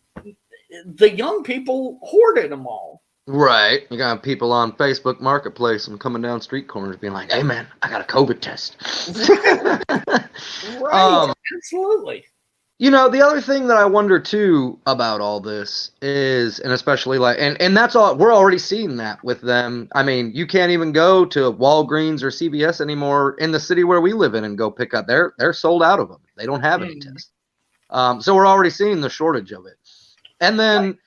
the young people hoarded them all. Right. You got people on Facebook Marketplace and coming down street corners being like, hey, man, I got a COVID test. Absolutely. The other thing that I wonder, too, about all this is, and especially and that's all, we're already seeing that with them. I mean, you can't even go to Walgreens or CVS anymore in the city where we live in and go pick up. They're sold out of them. They don't have any tests. So we're already seeing the shortage of it. And then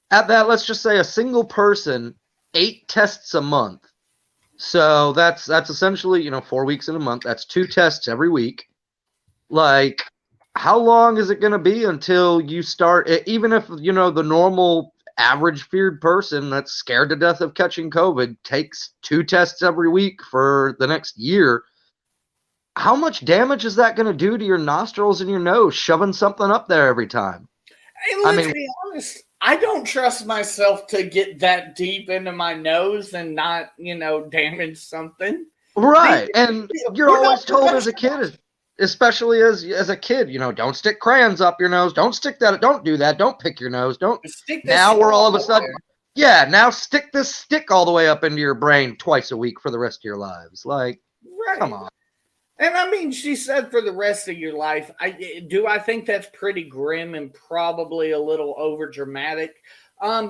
at that, let's just say a single person, 8 tests a month. So that's essentially, 4 weeks in a month. That's 2 tests every week. Like, how long is it going to be until you start, even if, the normal average feared person that's scared to death of catching COVID takes 2 tests every week for the next year, how much damage is that going to do to your nostrils and your nose, shoving something up there every time? Hey, let's be honest. I don't trust myself to get that deep into my nose and not, damage something. Right. And you're always told as a kid, especially as a kid, don't stick crayons up your nose. Don't stick that. Don't do that. Don't pick your nose. Don't. Now we're all of a sudden, now stick this stick all the way up into your brain twice a week for the rest of your lives. Like, come on. And I mean, she said for the rest of your life. I think that's pretty grim and probably a little over dramatic.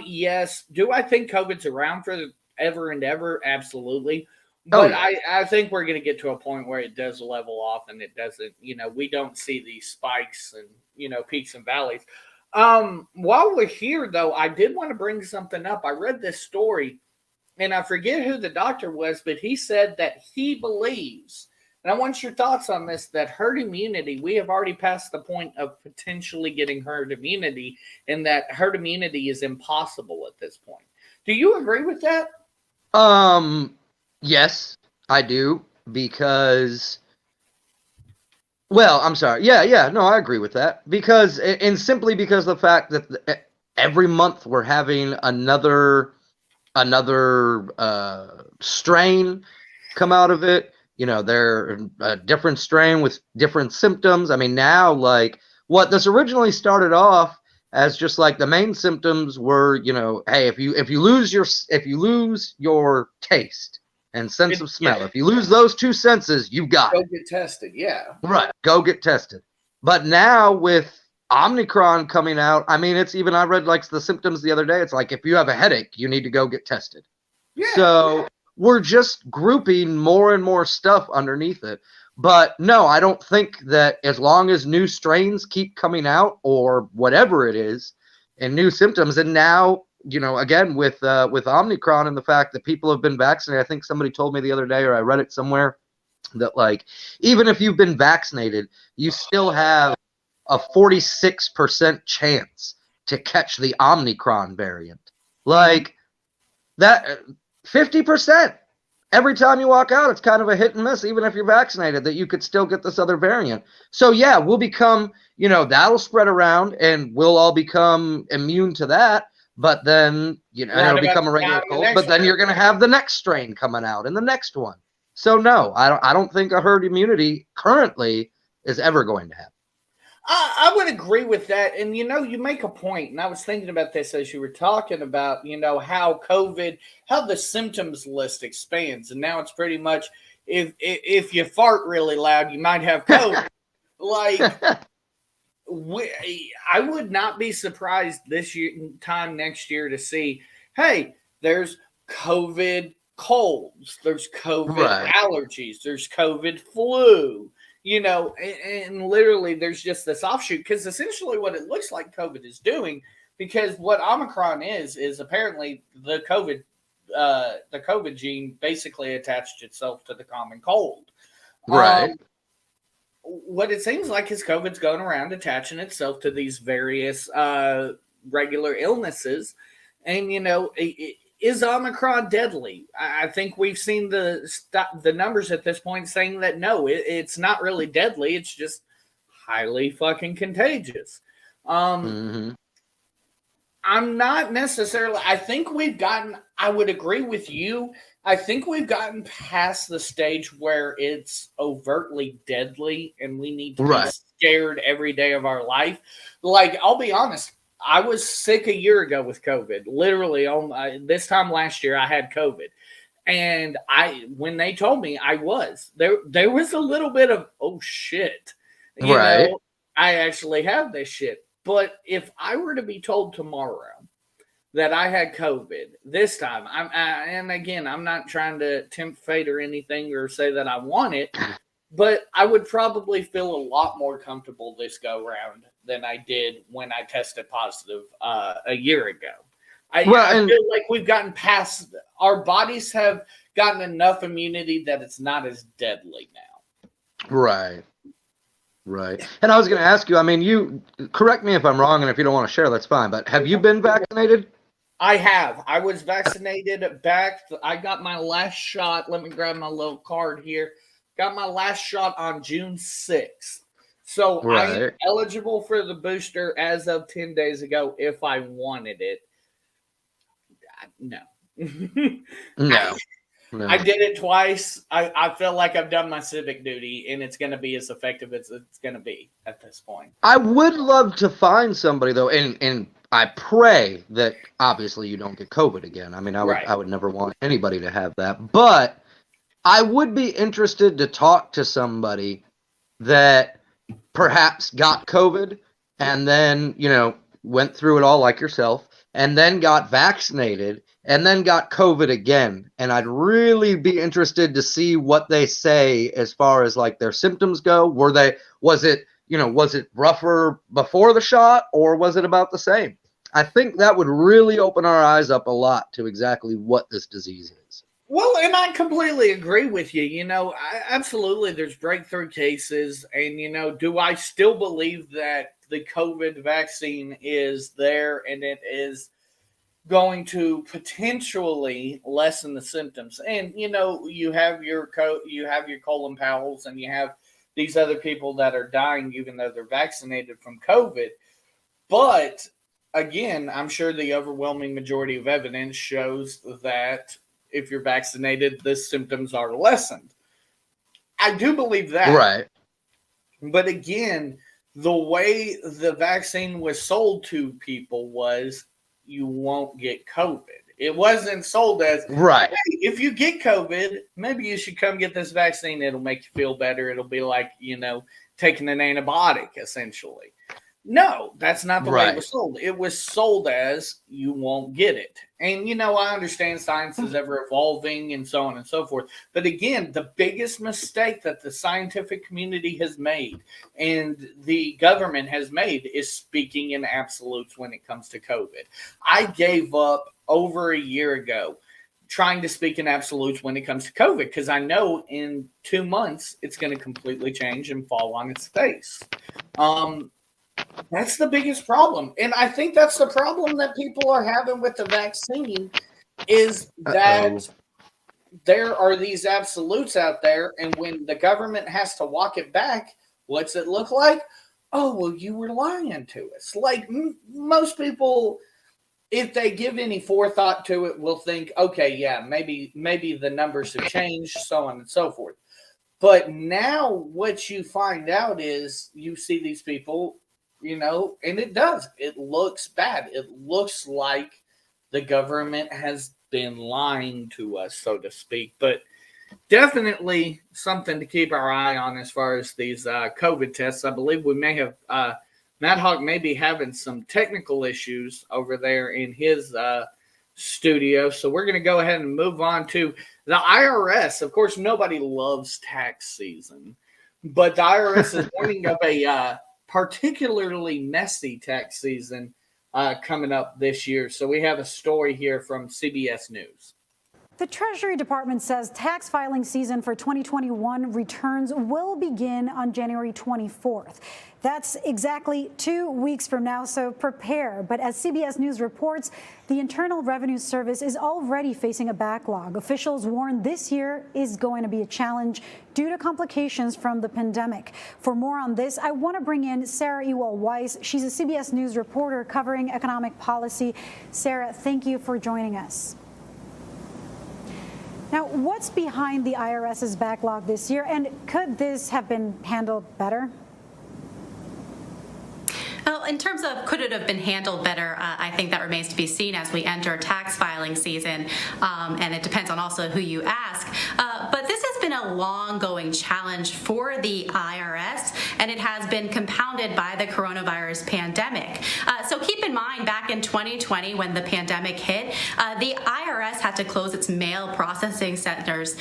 Yes. Do I think COVID's around for ever and ever? Absolutely. But I think we're going to get to a point where it does level off and it doesn't, we don't see these spikes and, peaks and valleys. While we're here, though, I did want to bring something up. I read this story and I forget who the doctor was, but he said that he believes, and I want your thoughts on this, that herd immunity, we have already passed the point of potentially getting herd immunity, and that herd immunity is impossible at this point. Do you agree with that? Yes, I do, because, I'm sorry. Yeah, no, I agree with that, because, and simply because of the fact that every month we're having another strain come out of it. They're a different strain with different symptoms. I mean, now, like, what this originally started off as just like the main symptoms were, hey, if you lose your taste and sense of smell, if you lose those 2 senses, you've got go get tested. Yeah. Right. Go get tested. But now with Omicron coming out, I mean, it's even, I read like the symptoms the other day. It's like, if you have a headache, you need to go get tested. Yeah. So we're just grouping more and more stuff underneath it. But no, I don't think that as long as new strains keep coming out or whatever it is and new symptoms, and now, again, with Omicron and the fact that people have been vaccinated, I think somebody told me the other day, or I read it somewhere, that like, even if you've been vaccinated, you still have a 46% chance to catch the Omicron variant. Like that, 50%. Every time you walk out, it's kind of a hit and miss, even if you're vaccinated, that you could still get this other variant. So yeah, we'll become, that'll spread around and we'll all become immune to that. But then, and it'll become a regular cold, but then you're going to have the next strain coming out and the next one. So no, I don't think a herd immunity currently is ever going to happen. I would agree with that. And, you make a point, and I was thinking about this as you were talking about, how how the symptoms list expands. And now it's pretty much, if you fart really loud, you might have COVID. I would not be surprised this time next year to see, hey, there's COVID colds, there's COVID allergies, there's COVID flu. And literally there's just this offshoot, because essentially what it looks like COVID is doing, because what Omicron is apparently the COVID gene basically attached itself to the common cold. Right. What it seems like is COVID's going around attaching itself to these various regular illnesses. And, is Omicron deadly? I think we've seen the numbers at this point saying that no, it's not really deadly. It's just highly fucking contagious. I'm not necessarily. I think I would agree with you. I think we've gotten past the stage where it's overtly deadly and we need to be scared every day of our life. Like, I'll be honest. I was sick a year ago with COVID. Literally, this time last year, I had COVID, and when they told me I was there was a little bit of, oh shit, I actually have this shit. But if I were to be told tomorrow that I had COVID this time, and again, I'm not trying to tempt fate or anything or say that I want it, but I would probably feel a lot more comfortable this go round than I did when I tested positive a year ago. I feel like we've gotten past, our bodies have gotten enough immunity that it's not as deadly now. Right. And I was going to ask you, I mean, you correct me if I'm wrong, and if you don't want to share, that's fine, but have you been vaccinated? I have. I was vaccinated back. I got my last shot. Let me grab my little card here. Got my last shot on June 6th. So I am eligible for the booster as of 10 days ago if I wanted it. No. No. I did it twice. I feel like I've done my civic duty, and it's going to be as effective as it's going to be at this point. I would love to find somebody, though, and I pray that obviously you don't get COVID again. I mean, I would never want anybody to have that. But I would be interested to talk to somebody that perhaps got COVID and then, went through it all like yourself, and then got vaccinated and then got COVID again. And I'd really be interested to see what they say as far as like their symptoms go. Was it rougher before the shot, or was it about the same? I think that would really open our eyes up a lot to exactly what this disease is. Well, and I completely agree with you. Absolutely there's breakthrough cases. And, do I still believe that the COVID vaccine is there and it is going to potentially lessen the symptoms? And, you have your Colin Powells, and you have these other people that are dying even though they're vaccinated from COVID. But again, I'm sure the overwhelming majority of evidence shows that if you're vaccinated, the symptoms are lessened. I do believe that. Right. But again, the way the vaccine was sold to people was you won't get COVID. It wasn't sold as, right, hey, if you get COVID, maybe you should come get this vaccine. It'll make you feel better. It'll be like, taking an antibiotic, essentially. No, that's not the way it Right. was sold. It was sold as you won't get it. And, I understand science is ever evolving and so on and so forth. But again, the biggest mistake that the scientific community has made and the government has made is speaking in absolutes when it comes to COVID. I gave up over a year ago trying to speak in absolutes when it comes to COVID because I know in 2 months it's going to completely change and fall on its face. That's the biggest problem. And I think that's the problem that people are having with the vaccine is that there are these absolutes out there. And when the government has to walk it back, what's it look like? Oh, well, you were lying to us. Like most people, if they give any forethought to it, will think, okay, yeah, maybe the numbers have changed, so on and so forth. But now what you find out is you see these people, and it does. It looks bad. It looks like the government has been lying to us, so to speak. But definitely something to keep our eye on as far as these COVID tests. I believe we may have Matt Hawk may be having some technical issues over there in his studio. So we're going to go ahead and move on to the IRS. Of course, nobody loves tax season, but the IRS is warning of a particularly messy tax season coming up this year. So we have a story here from CBS News. The Treasury Department says tax filing season for 2021 returns will begin on January 24th. That's exactly 2 weeks from now, so prepare. But as CBS News reports, the Internal Revenue Service is already facing a backlog. Officials warn this year is going to be a challenge due to complications from the pandemic. For more on this, I want to bring in Sarah Ewald-Weiss. She's a CBS News reporter covering economic policy. Sarah, thank you for joining us. Now, what's behind the IRS's backlog this year, and could this have been handled better? Well, in terms of could it have been handled better, I think that remains to be seen as we enter tax filing season, and it depends on also who you ask. But this has been a long-going challenge for the IRS, and it has been compounded by the coronavirus pandemic. So keep in mind, back in 2020, when the pandemic hit, the IRS had to close its mail processing centers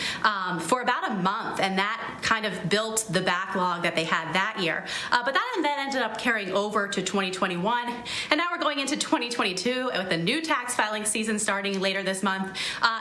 for about a month, and that kind of built the backlog that they had that year. But that then ended up carrying over to 2021, and now we're going into 2022 with a new tax filing season starting later this month,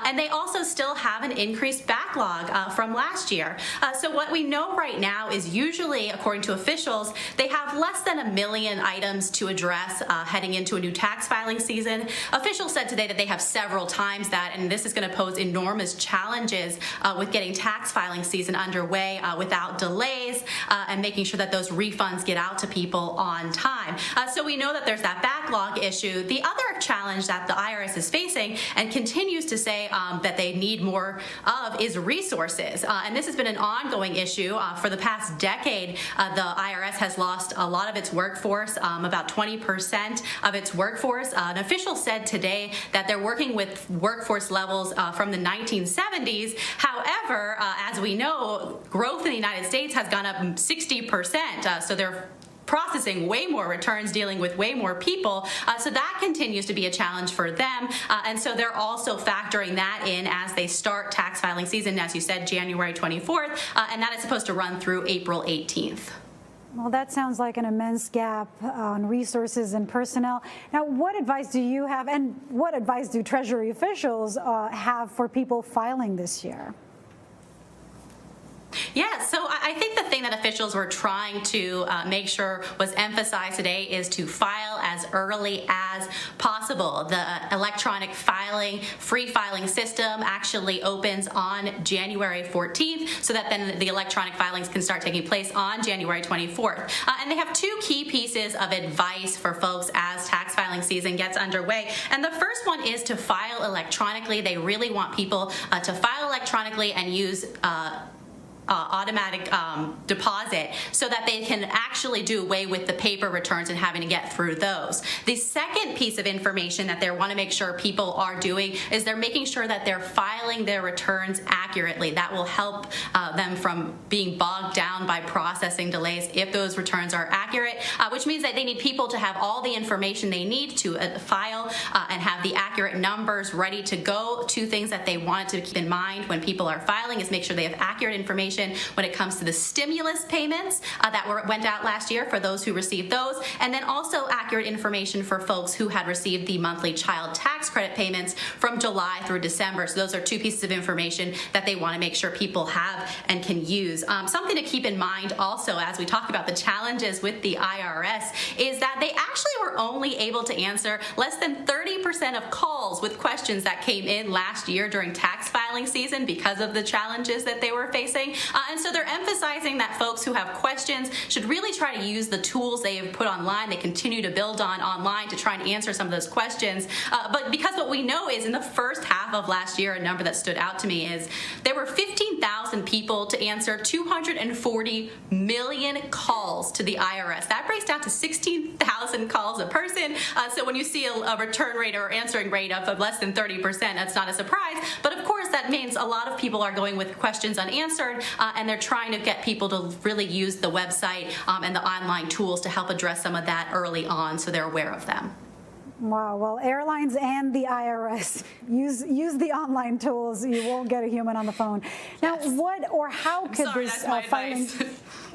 and they also still have an increased backlog from last year. So what we know right now is usually, according to officials, they have less than 1 million items to address heading into a new tax filing season. Officials said today that they have several times that, and this is going to pose enormous challenges with getting tax filing season underway without delays and making sure that those refunds get out to people on time. So we know that there's that backlog issue. The other challenge that the IRS is facing and continues to say that they need more of is resources. And this has been an ongoing issue for the past decade. The IRS has lost a lot of its workforce, about 20% of its workforce. An official said today that they're working with workforce levels from the 1970s. However, as we know, growth in the United States has gone up 60%. So they're processing way more returns, dealing with way more people. So that continues to be a challenge for them. And so they're also factoring that in as they start tax filing season, as you said, January 24th, and that is supposed to run through April 18th. Well, that sounds like an immense gap on resources and personnel. Now, what advice do you have, and what advice do Treasury officials have for people filing this year? Yeah, so I think the thing that officials were trying to make sure was emphasized today is to file as early as possible. The electronic filing, free filing system actually opens on January 14th, so that then the electronic filings can start taking place on January 24th. And they have 2 key pieces of advice for folks as tax filing season gets underway. And the first one is to file electronically. They really want people to file electronically and use automatic deposit so that they can actually do away with the paper returns and having to get through those. The second piece of information that they want to make sure people are doing is they're making sure that they're filing their returns accurately. That will help them from being bogged down by processing delays if those returns are accurate, which means that they need people to have all the information they need to file and have the accurate numbers ready to go. Two things that they wanted to keep in mind when people are filing is make sure they have accurate information when it comes to the stimulus payments that went out last year for those who received those, and then also accurate information for folks who had received the monthly child tax credit payments from July through December. So those are two pieces of information that they want to make sure people have and can use. Something to keep in mind also as we talk about the challenges with the IRS is that they actually were only able to answer less than 30% of calls with questions that came in last year during tax filing season because of the challenges that they were facing. And so they're emphasizing that folks who have questions should really try to use the tools they have put online. They continue to build on online to try and answer some of those questions. But because what we know is in the first half of last year, a number that stood out to me is there were 15,000 people to answer 240 million calls to the IRS. That breaks down to 16,000 calls a person. So when you see a return rate or answering rate of less than 30%, that's not a surprise. But of course, that means a lot of people are going with questions unanswered, and they're trying to get people to really use the website and the online tools to help address some of that early on so they're aware of them. Wow. Well, airlines and the IRS use the online tools. You won't get a human on the phone. Now, what or how could this filing,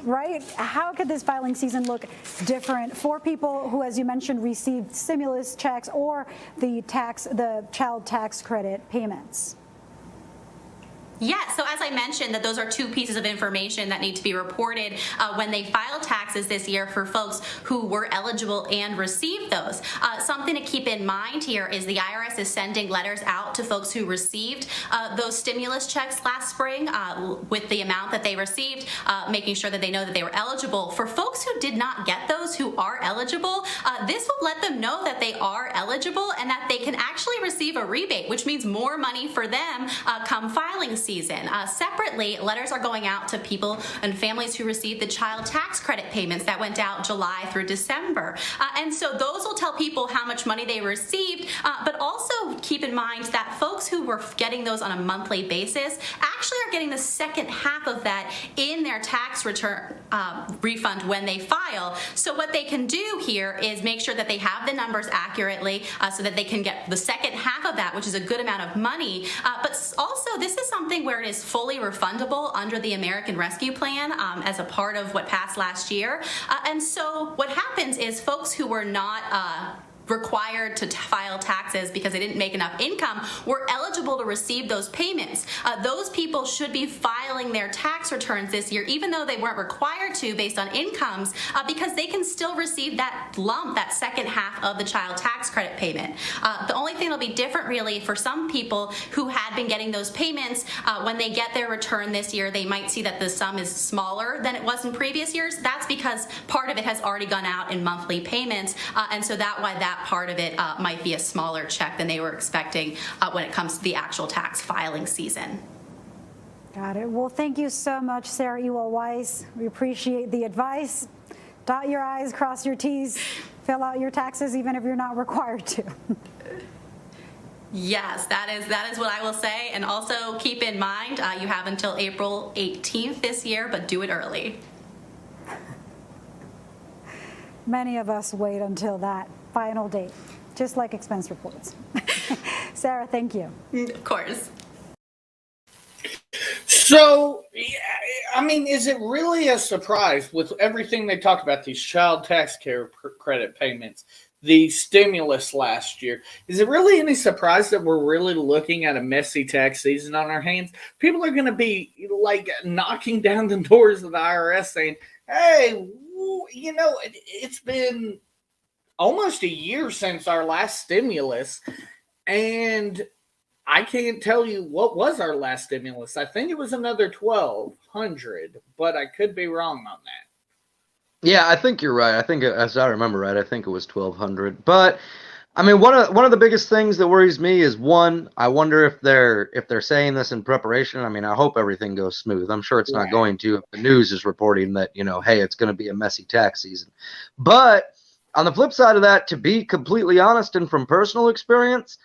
right? How could this filing season look different for people who, as you mentioned, received stimulus checks or the child tax credit payments? Yeah, so as I mentioned, that those are two pieces of information that need to be reported when they file taxes this year for folks who were eligible and received those. Something to keep in mind here is the IRS is sending letters out to folks who received those stimulus checks last spring with the amount that they received, making sure that they know that they were eligible. For folks who did not get those, who are eligible, this will let them know that they are eligible and that they can actually receive a rebate, which means more money for them come filing season. Separately, letters are going out to people and families who received the child tax credit payments that went out July through December. And so those will tell people how much money they received, but also keep in mind that folks who were getting those on a monthly basis actually are getting the second half of that in their tax return refund when they file. So what they can do here is make sure that they have the numbers accurately so that they can get the second half of that, which is a good amount of money. But also, this is something where it is fully refundable under the American Rescue Plan as a part of what passed last year. And so what happens is folks who were not required to file taxes because they didn't make enough income were eligible to receive those payments. Those people should be filing their tax returns this year, even though they weren't required to based on incomes, because they can still receive that lump, that second half of the child tax credit payment. The only thing that'll be different really for some people who had been getting those payments, when they get their return this year, they might see that the sum is smaller than it was in previous years. That's because part of it has already gone out in monthly payments, and so that part of it might be a smaller check than they were expecting when it comes to the actual tax filing season. Got it. Well, thank you so much, Sarah Ewell-Weiss. We appreciate the advice. Dot your I's, cross your T's, fill out your taxes even if you're not required to. Yes, that is what I will say. And also keep in mind, you have until April 18th this year, but do it early. Many of us wait until that final date, just like expense reports. Sarah, thank you. Of course. So, I mean, is it really a surprise with everything they talked about, these child tax care credit payments, the stimulus last year? Is it really any surprise that we're really looking at a messy tax season on our hands? People are going to be like knocking down the doors of the IRS saying, hey, you know, it's been almost a year since our last stimulus, and I can't tell you what was our last stimulus. I think it was another $1,200, but I could be wrong on that. Yeah, I think you're right. I think, as I remember right, I think it was $1,200. But I mean, one of the biggest things that worries me is, one, I wonder if they're saying this in preparation. I mean, I hope everything goes smooth. I'm sure it's not going to if the news is reporting that, hey, it's going to be a messy tax season. But on the flip side of that, to be completely honest and from personal experience,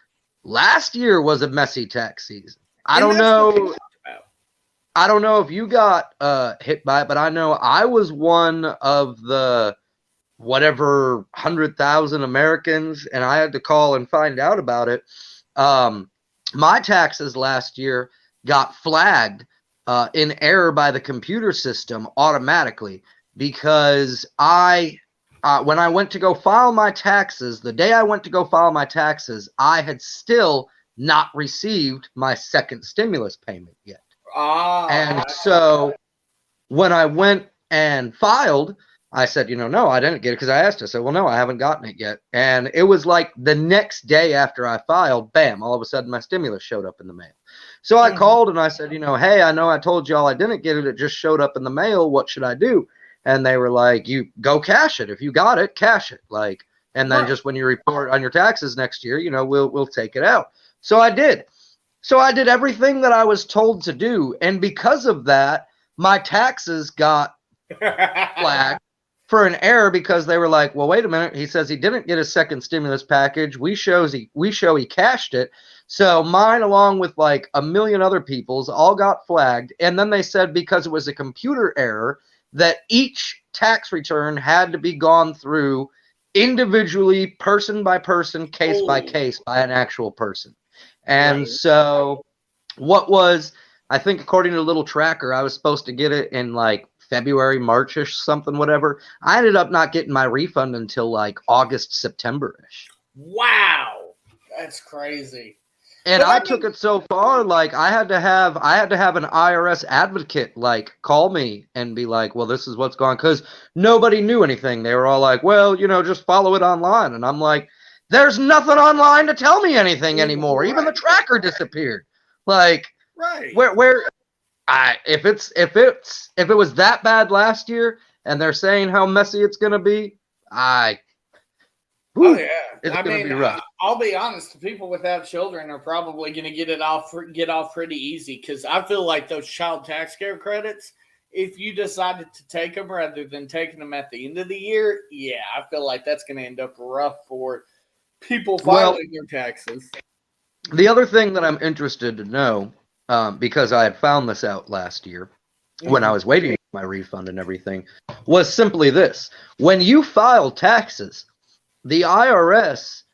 last year was a messy tax season. I don't know if you got hit by it, but I know I was one of the whatever 100,000 Americans, and I had to call and find out about it. My taxes last year got flagged in error by the computer system automatically because when I went to go file my taxes, the day I went to go file my taxes, I had still not received my second stimulus payment yet. And so when I went and filed, I said, no, I didn't get it, because I asked her. I said, well, no, I haven't gotten it yet. And it was like the next day after I filed, bam, all of a sudden my stimulus showed up in the mail. So I called and I said, hey, I know I told y'all I didn't get it. It just showed up in the mail. What should I do? And they were like, you go cash it. If you got it, cash it. And then just when you report on your taxes next year, we'll take it out. So I did. So I did everything that I was told to do. And because of that, my taxes got flagged for an error, because they were like, well, wait a minute. He says he didn't get a second stimulus package. We show he cashed it. So mine, along with like a million other people's, all got flagged. And then they said, because it was a computer error, that each tax return had to be gone through individually, person by person, case by case, by an actual person. And so I think according to a little tracker, I was supposed to get it in like February, March-ish, something, whatever. I ended up not getting my refund until like August, September-ish. Wow. That's crazy. And I took it so far, like I had to have an IRS advocate like call me and be like, well, this is what's going on, because nobody knew anything. They were all like, well, just follow it online. And I'm like, there's nothing online to tell me anything anymore. Even the tracker disappeared. Like, if it was that bad last year and they're saying how messy it's going to be, it's going to be rough. I'll be honest, the people without children are probably going to get off pretty easy, because I feel like those child tax care credits, if you decided to take them rather than taking them at the end of the year, I feel like that's going to end up rough for people filing their taxes. The other thing that I'm interested to know, because I had found this out last year when I was waiting for my refund and everything, was simply this. When you file taxes, the IRS,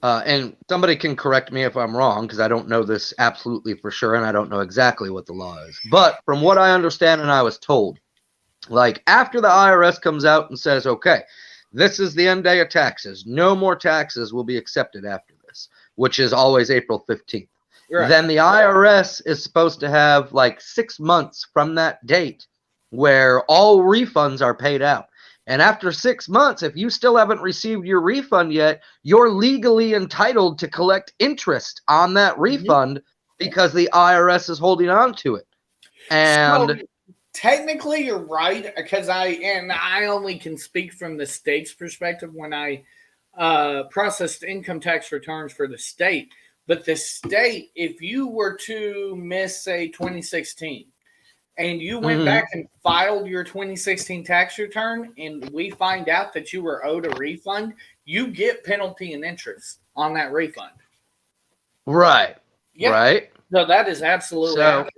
and somebody can correct me if I'm wrong, because I don't know this absolutely for sure, and I don't know exactly what the law is. But from what I understand and I was told, like after the IRS comes out and says, okay, this is the end day of taxes, no more taxes will be accepted after this, which is always April 15th. Right. Then the IRS is supposed to have like 6 months from that date where all refunds are paid out. And after 6 months, if you still haven't received your refund yet, you're legally entitled to collect interest on that refund because the IRS is holding on to it. And so, technically, you're right, because I only can speak from the state's perspective when I processed income tax returns for the state. But the state, if you were to miss, say, 2016, and you went back and filed your 2016 tax return, and we find out that you were owed a refund, you get penalty and interest on that refund. Right. Yeah. Right. So that is absolutely accurate.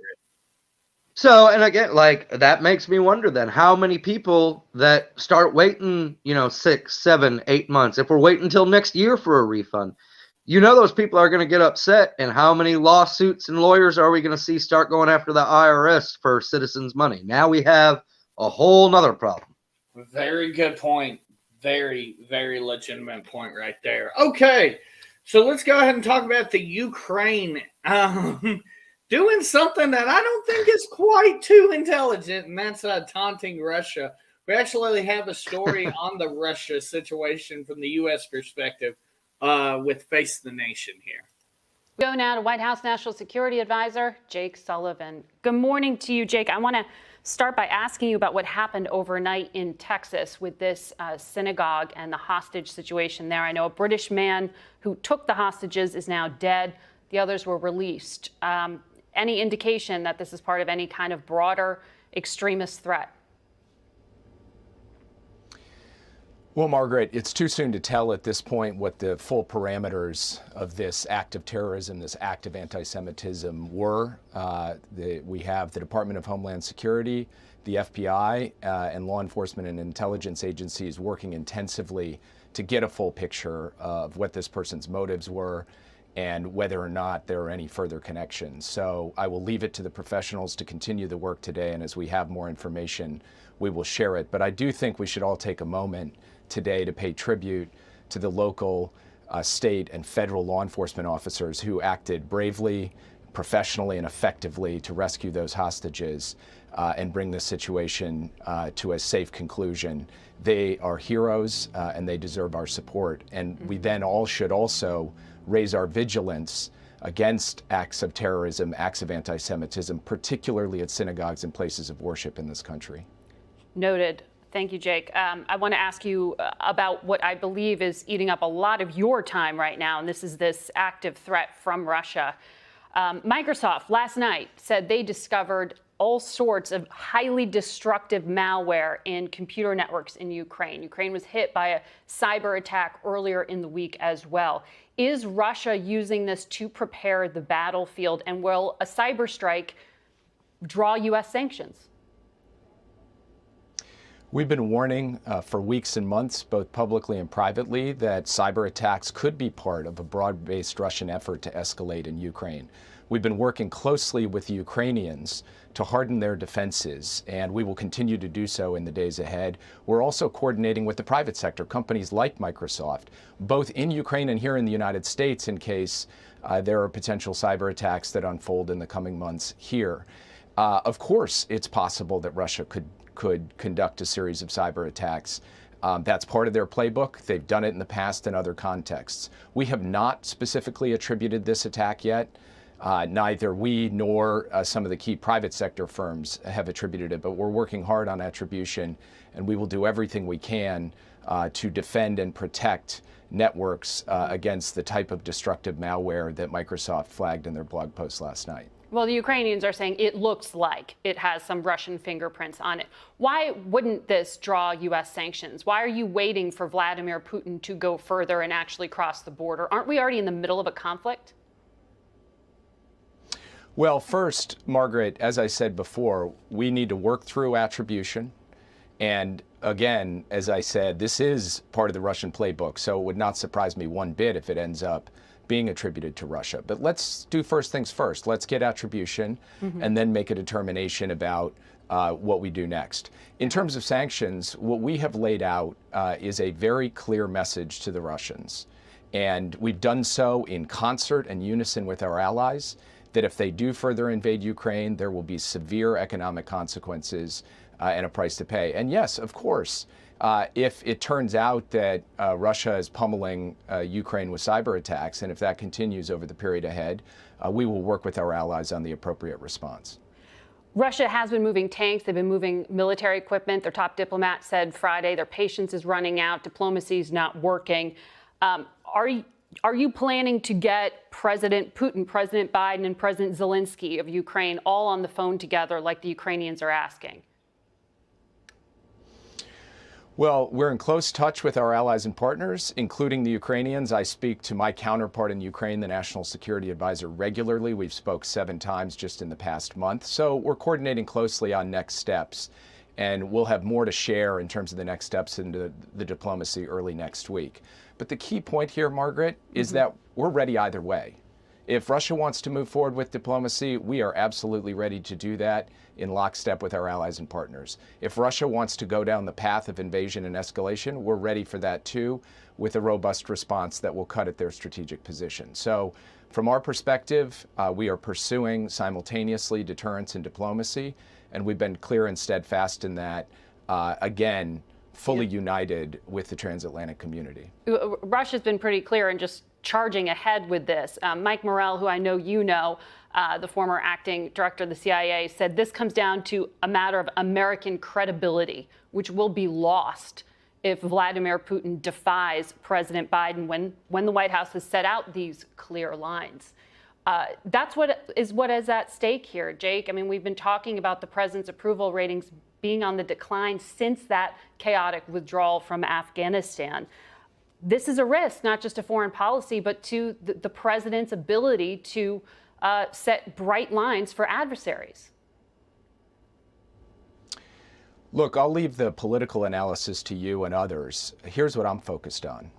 So, and again, like that makes me wonder then how many people that start waiting, 6, 7, 8 months, if we're waiting until next year for a refund, those people are going to get upset. And how many lawsuits and lawyers are we going to see start going after the IRS for citizens' money? Now we have a whole nother problem. Very good point. Very, very legitimate point right there. Okay, so let's go ahead and talk about the Ukraine doing something that I don't think is quite too intelligent, and that's taunting Russia. We actually have a story on the Russia situation from the U.S. perspective. With Face the Nation here. Go now to White House National Security Advisor Jake Sullivan. Good morning to you, Jake. I want to start by asking you about what happened overnight in Texas with this synagogue and the hostage situation there. I know a British man who took the hostages is now dead. The others were released. Any indication that this is part of any kind of broader extremist threat? Well, Margaret, it's too soon to tell at this point what the full parameters of this act of terrorism, this act of anti-Semitism were. We have the Department of Homeland Security, the FBI, and law enforcement and intelligence agencies working intensively to get a full picture of what this person's motives were and whether or not there are any further connections. So I will leave it to the professionals to continue the work today, and as we have more information, we will share it. But I do think we should all take a moment today to pay tribute to the local, state, and federal law enforcement officers who acted bravely, professionally, and effectively to rescue those hostages and bring this situation to a safe conclusion. They are heroes and they deserve our support. And we then all should also raise our vigilance against acts of terrorism, acts of anti-Semitism, particularly at synagogues and places of worship in this country. Noted. Thank you, Jake. I want to ask you about what I believe is eating up a lot of your time right now, and this is this active threat from Russia. Microsoft last night said they discovered all sorts of highly destructive malware in computer networks in Ukraine. Ukraine was hit by a cyber attack earlier in the week as well. Is Russia using this to prepare the battlefield, and will a cyber strike draw U.S. sanctions? We've been warning for weeks and months, both publicly and privately, that cyber attacks could be part of a broad-based Russian effort to escalate in Ukraine. We've been working closely with the Ukrainians to harden their defenses, and we will continue to do so in the days ahead. We're also coordinating with the private sector, companies like Microsoft, both in Ukraine and here in the United States, in case there are potential cyber attacks that unfold in the coming months here. Of course, it's possible that Russia could conduct a series of cyber attacks. That's part of their playbook. They've done it in the past in other contexts. We have not specifically attributed this attack yet. Neither we nor some of the key private sector firms have attributed it, but we're working hard on attribution, and we will do everything we can to defend and protect networks against the type of destructive malware that Microsoft flagged in their blog post last night. Well, the Ukrainians are saying it looks like it has some Russian fingerprints on it. Why wouldn't this draw U.S. sanctions? Why are you waiting for Vladimir Putin to go further and actually cross the border? Aren't we already in the middle of a conflict? Well, first, Margaret, as I said before, we need to work through attribution. And again, as I said, this is part of the Russian playbook, so it would not surprise me one bit if it ends up being attributed to Russia. But let's do first things first. Let's get attribution and then make a determination about what we do next. In terms of sanctions, what we have laid out is a very clear message to the Russians. And we've done so in concert and unison with our allies, that if they do further invade Ukraine, there will be severe economic consequences and a price to pay. And yes, of course, if it turns out that Russia is pummeling Ukraine with cyber attacks, and if that continues over the period ahead, we will work with our allies on the appropriate response. Russia has been moving tanks. They've been moving military equipment. Their top diplomat said Friday their patience is running out. Diplomacy is not working. Are you planning to get President Putin, President Biden, and President Zelensky of Ukraine all on the phone together like the Ukrainians are asking? Well, we're in close touch with our allies and partners, including the Ukrainians. I speak to my counterpart in Ukraine, the National Security Advisor, regularly. We've spoke 7 times just in the past month. So we're coordinating closely on next steps, and we'll have more to share in terms of the next steps into the diplomacy early next week. But the key point here, Margaret, is that we're ready either way. If Russia wants to move forward with diplomacy, we are absolutely ready to do that in lockstep with our allies and partners. If Russia wants to go down the path of invasion and escalation, we're ready for that too, with a robust response that will cut at their strategic position. So from our perspective, we are pursuing simultaneously deterrence and diplomacy, and we've been clear and steadfast in that, again, fully united with the transatlantic community. Russia's been pretty clear in just charging ahead with this. Mike Morell, who I know you know, the former acting director of the CIA, said this comes down to a matter of American credibility, which will be lost if Vladimir Putin defies President Biden when the White House has set out these clear lines. That's what is at stake here, Jake. I mean, we've been talking about the president's approval ratings being on the decline since that chaotic withdrawal from Afghanistan. This is a risk, not just to foreign policy, but to the president's ability to set bright lines for adversaries. Look, I'll leave the political analysis to you and others. Here's what I'm focused on.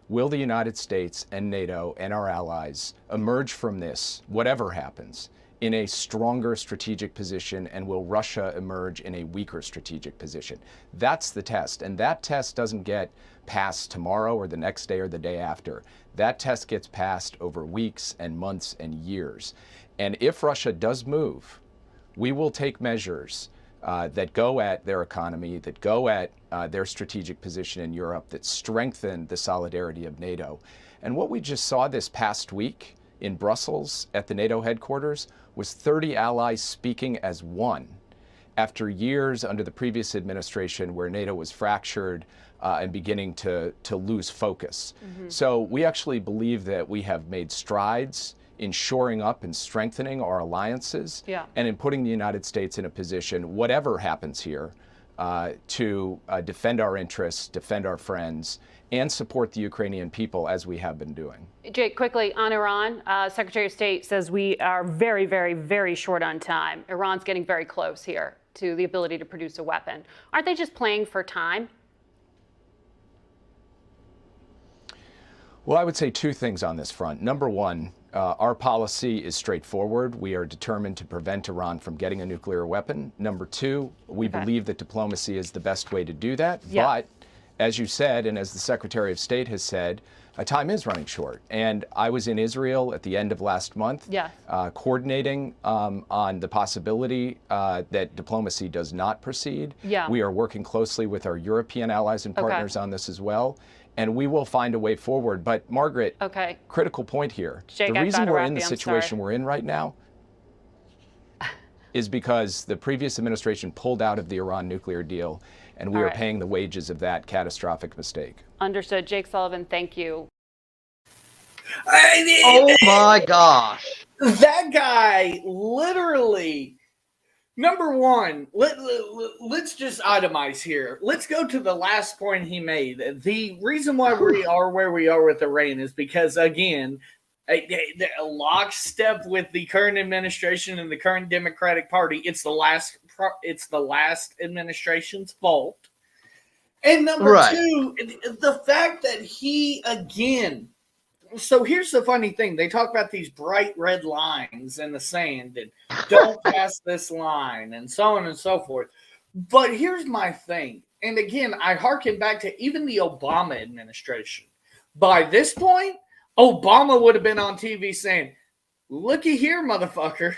Will the United States and NATO and our allies emerge from this, whatever happens, in a stronger strategic position, and will Russia emerge in a weaker strategic position? That's the test, and that test doesn't get passed tomorrow or the next day or the day after. That test gets passed over weeks and months and years. And if Russia does move, we will take measures that go at their economy, that go at their strategic position in Europe, that strengthen the solidarity of NATO. And what we just saw this past week in Brussels at the NATO headquarters was 30 allies speaking as one after years under the previous administration where NATO was fractured and beginning to lose focus. So we actually believe that we have made strides in shoring up and strengthening our alliances and in putting the United States in a position, whatever happens here, to defend our interests, defend our friends, and support the Ukrainian people as we have been doing. Jake, quickly on Iran, Secretary of State says we are very, very, very short on time. Iran's getting very close here to the ability to produce a weapon. Aren't they just playing for time? Well, I would say two things on this front. Number one, our policy is straightforward. We are determined to prevent Iran from getting a nuclear weapon. Number two, we believe that diplomacy is the best way to do that. But as you said, and as the Secretary of State has said, time is running short. And I was in Israel at the end of last month, coordinating on the possibility that diplomacy does not proceed. We are working closely with our European allies and partners on this as well. And we will find a way forward. But Margaret, critical point here. Jake, the reason we're in the situation we're in right now is because the previous administration pulled out of the Iran nuclear deal, and we are paying the wages of that catastrophic mistake. Understood. Jake Sullivan, thank you. Oh my gosh. That guy literally, number one, let's just itemize here. Let's go to the last point he made. The reason why we are where we are with Iran is because, again, a lockstep with the current administration and the current Democratic Party. It's the last administration's fault. And number two, the fact that he, again, so here's the funny thing. They talk about these bright red lines in the sand and don't pass this line and so on and so forth. But here's my thing. And again, I harken back to even the Obama administration. By this point, Obama would have been on TV saying, looky here, motherfucker.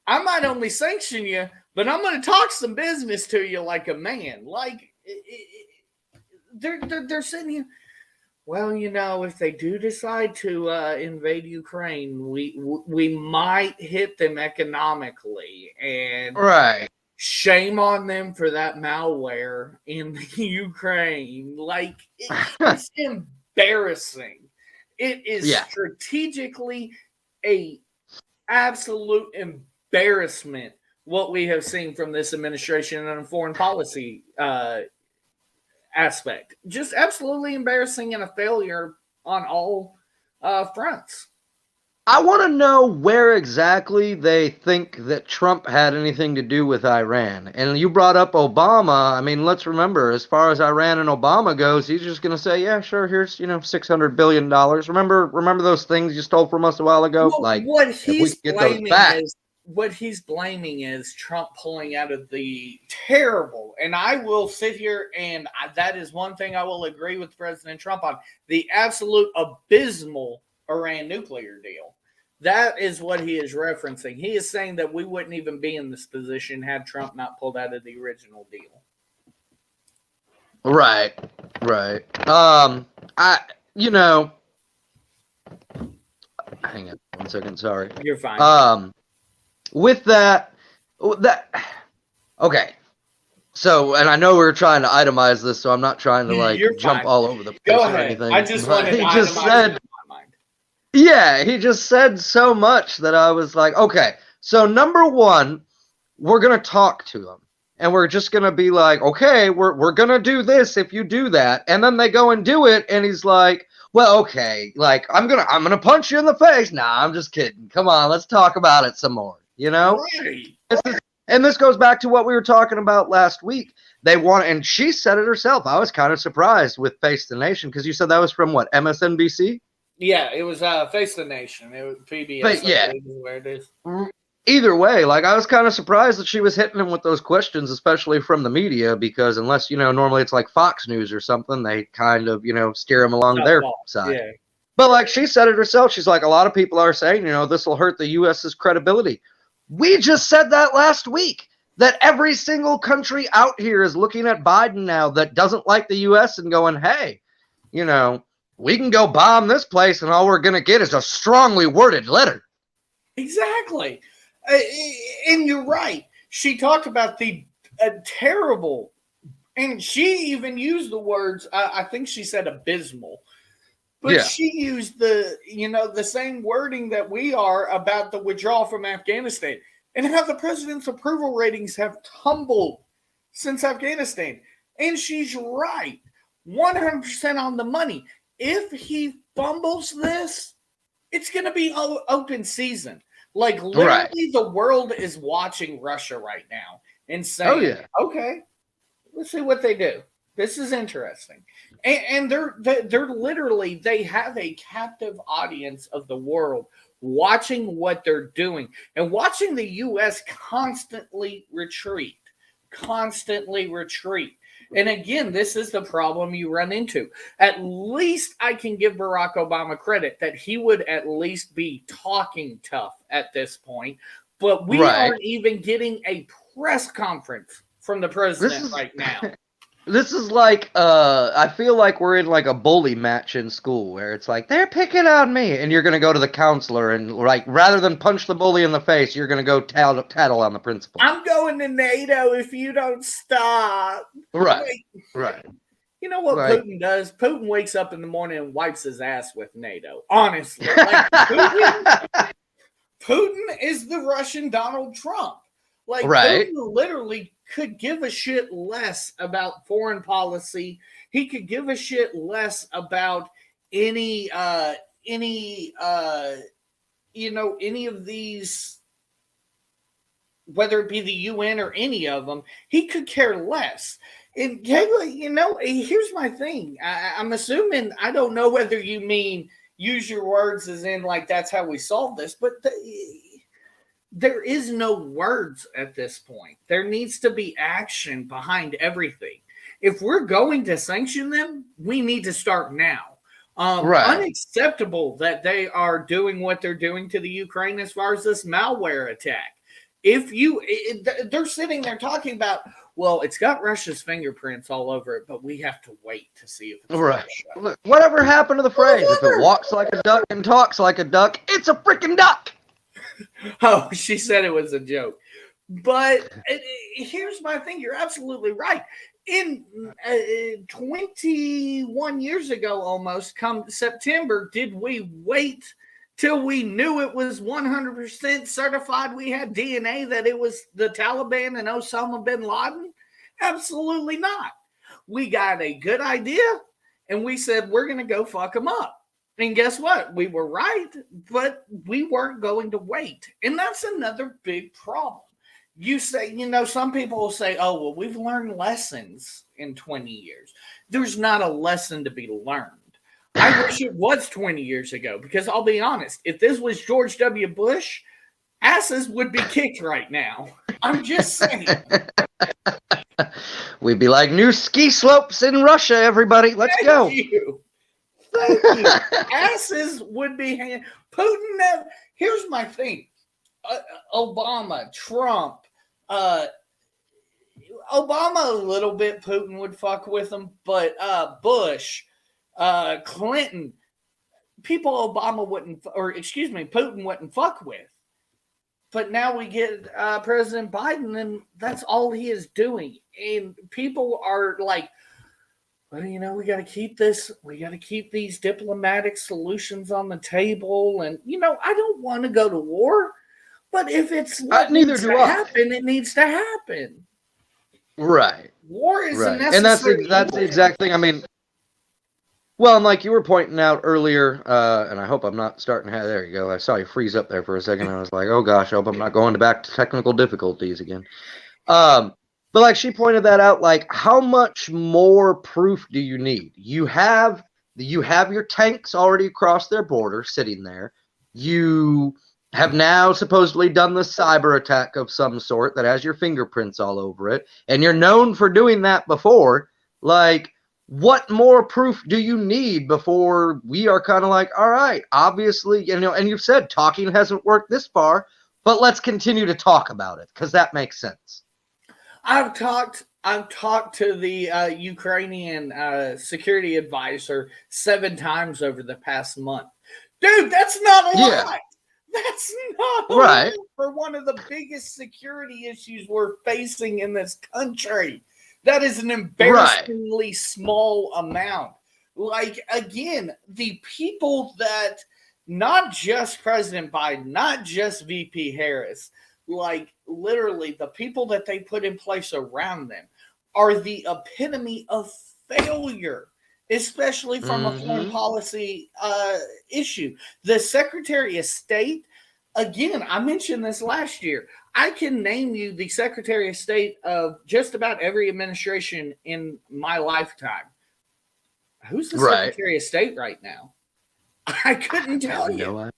I might only sanction you, but I'm going to talk some business to you like a man. Like, they're sitting here. Well, you know, if they do decide to invade Ukraine, we might hit them economically, and shame on them for that malware in the Ukraine. Like, it's embarrassing. It is strategically a absolute embarrassment what we have seen from this administration and a foreign policy aspect. Just absolutely embarrassing and a failure on all fronts. I want to know where exactly they think that Trump had anything to do with Iran. And you brought up Obama. I mean, let's remember, as far as Iran and Obama goes, he's just going to say, yeah, sure, here's, $600 billion. Remember those things you stole from us a while ago? Well, what he's blaming is Trump pulling out of the terrible, and I will sit here and that is one thing I will agree with President Trump on, the absolute abysmal Iran nuclear deal. That is what he is referencing. He is saying that we wouldn't even be in this position had Trump not pulled out of the original deal. Right. Hang on 1 second. Sorry. You're fine. With that, okay. So, and I know we were trying to itemize this, so I'm not trying to You're jump fine. all over the place Go or ahead. anything. I just but wanted to he just itemize said, it in my mind. yeah, he just said so much that I was like, okay. So number one, we're gonna talk to him, and we're just gonna be like, okay, we're gonna do this if you do that, and then they go and do it, and he's like, well, okay, like I'm gonna punch you in the face. Nah, I'm just kidding. Come on, let's talk about it some more. You know? Right. And this goes back to what we were talking about last week. They want, and she said it herself. I was kind of surprised with Face the Nation because you said that was from what, MSNBC? Yeah, it was Face the Nation. It was PBS. But yeah, is where it is. Either way, like I was kind of surprised that she was hitting him with those questions, especially from the media, because unless normally it's like Fox News or something, they kind of steer him along their side. Yeah. But like she said it herself, she's like, a lot of people are saying, this will hurt the U.S.'s credibility. We just said that last week, that every single country out here is looking at Biden now that doesn't like the U.S. and going, hey, we can go bomb this place and all we're going to get is a strongly worded letter. Exactly. And you're right. She talked about the terrible, and she even used the words, I think she said abysmal. But Yeah. she used the same wording that we are about the withdrawal from Afghanistan and how the president's approval ratings have tumbled since Afghanistan. And she's right. 100% on the money. If he fumbles this, it's going to be open season. Like literally the world is watching Russia right now and saying, okay, let's see what they do. This is interesting. And they're literally, they have a captive audience of the world watching what they're doing and watching the U.S. constantly retreat. And again, this is the problem you run into. At least I can give Barack Obama credit that he would at least be talking tough at this point. But we aren't even getting a press conference from the president right now. This is like, I feel like we're in like a bully match in school where it's like, they're picking on me. And you're going to go to the counselor and like, rather than punch the bully in the face, you're going to go tattle on the principal. I'm going to NATO if you don't stop. Right. Like, right. You know what Putin does? Putin wakes up in the morning and wipes his ass with NATO. Honestly. Like, Putin is the Russian Donald Trump. Like, Putin literally could give a shit less about foreign policy. He could give a shit less about any of these, whether it be the UN or any of them. He could care less. And here's my thing. I'm assuming, I don't know whether you mean use your words as in like that's how we solve this, but there is no words at this point. There needs to be action behind everything. If we're going to sanction them, we need to start now. Unacceptable that they are doing what they're doing to the Ukraine as far as this malware attack. They're sitting there talking about, well, it's got Russia's fingerprints all over it, but we have to wait to see if it's Russia. Look, whatever happened to the phrase? If it walks like a duck and talks like a duck, it's a freaking duck. Oh, she said it was a joke. But here's my thing. You're absolutely right. In 21 years ago, almost, come September, did we wait till we knew it was 100% certified we had DNA that it was the Taliban and Osama bin Laden? Absolutely not. We got a good idea, and we said, we're going to go fuck them up. And guess what? We were right, but we weren't going to wait. And that's another big problem. You say, some people will say, oh, well, we've learned lessons in 20 years. There's not a lesson to be learned. I wish it was 20 years ago, because I'll be honest, if this was George W. Bush, asses would be kicked right now. I'm just saying. We'd be like, new ski slopes in Russia, everybody. Let's go. Thank you. Asses would be Putin. Here's my thing. Obama, Trump, Obama a little bit, Putin would fuck with him, but Bush, Clinton, people Obama wouldn't, or excuse me, Putin wouldn't fuck with. But now we get President Biden, and that's all he is doing. And people are like, well, you know, we got to keep these diplomatic solutions on the table. And, you know, I don't want to go to war, but if it's what needs to happen, it needs to happen. Right. War is a necessary. And that's the exact thing. I mean, well, and like you were pointing out earlier, and I hope I'm not starting. There you go. I saw you freeze up there for a second. I was like, oh gosh, I hope I'm not going back to technical difficulties again. But like she pointed that out, like how much more proof do you need? You have your tanks already across their border sitting there. You have now supposedly done the cyber attack of some sort that has your fingerprints all over it, and you're known for doing that before. Like, what more proof do you need before we are kind of like, all right, obviously, you know, and you've said talking hasn't worked this far, but let's continue to talk about it because that makes sense. I've talked to the Ukrainian security advisor 7 times over the past month. Dude, that's not a lot. That's not a lot for one of the biggest security issues we're facing in this country. That is an embarrassingly small amount. Like, again, the people that, not just President Biden, not just VP Harris, like literally the people that they put in place around them are the epitome of failure, especially from a foreign policy issue. The Secretary of State, again, I mentioned this last year. I can name you the Secretary of State of just about every administration in my lifetime. Who's the Secretary of State right now? I couldn't tell you.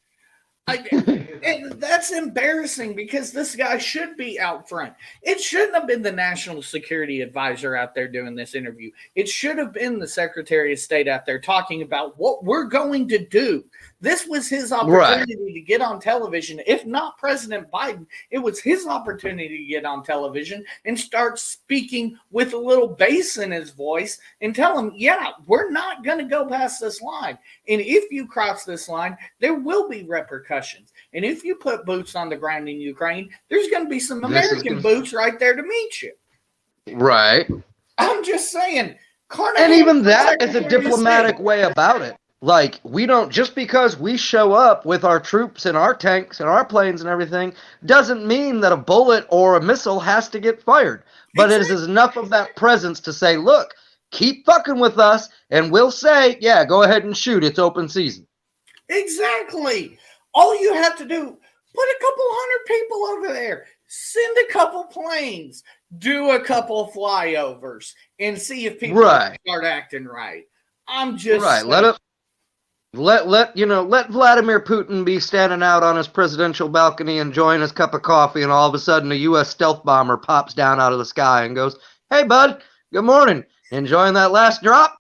And that's embarrassing because this guy should be out front. It shouldn't have been the national security advisor out there doing this interview. It should have been the Secretary of State out there talking about what we're going to do. This was his opportunity to get on television. If not President Biden, it was his opportunity to get on television and start speaking with a little bass in his voice and tell him, yeah, we're not going to go past this line. And if you cross this line, there will be repercussions. And if you put boots on the ground in Ukraine, there's going to be some American boots right there to meet you. Right. I'm just saying. And even that is a diplomatic way about it. Like, we don't, just because we show up with our troops and our tanks and our planes and everything, doesn't mean that a bullet or a missile has to get fired. But it is enough of that presence to say, look, keep fucking with us, and we'll say, yeah, go ahead and shoot. It's open season. Exactly. All you have to do, put a couple hundred people over there, send a couple planes, do a couple flyovers, and see if people start acting right. I'm just saying. Let Vladimir Putin be standing out on his presidential balcony enjoying his cup of coffee, and all of a sudden a U.S. stealth bomber pops down out of the sky and goes, "Hey, bud, good morning. Enjoying that last drop?"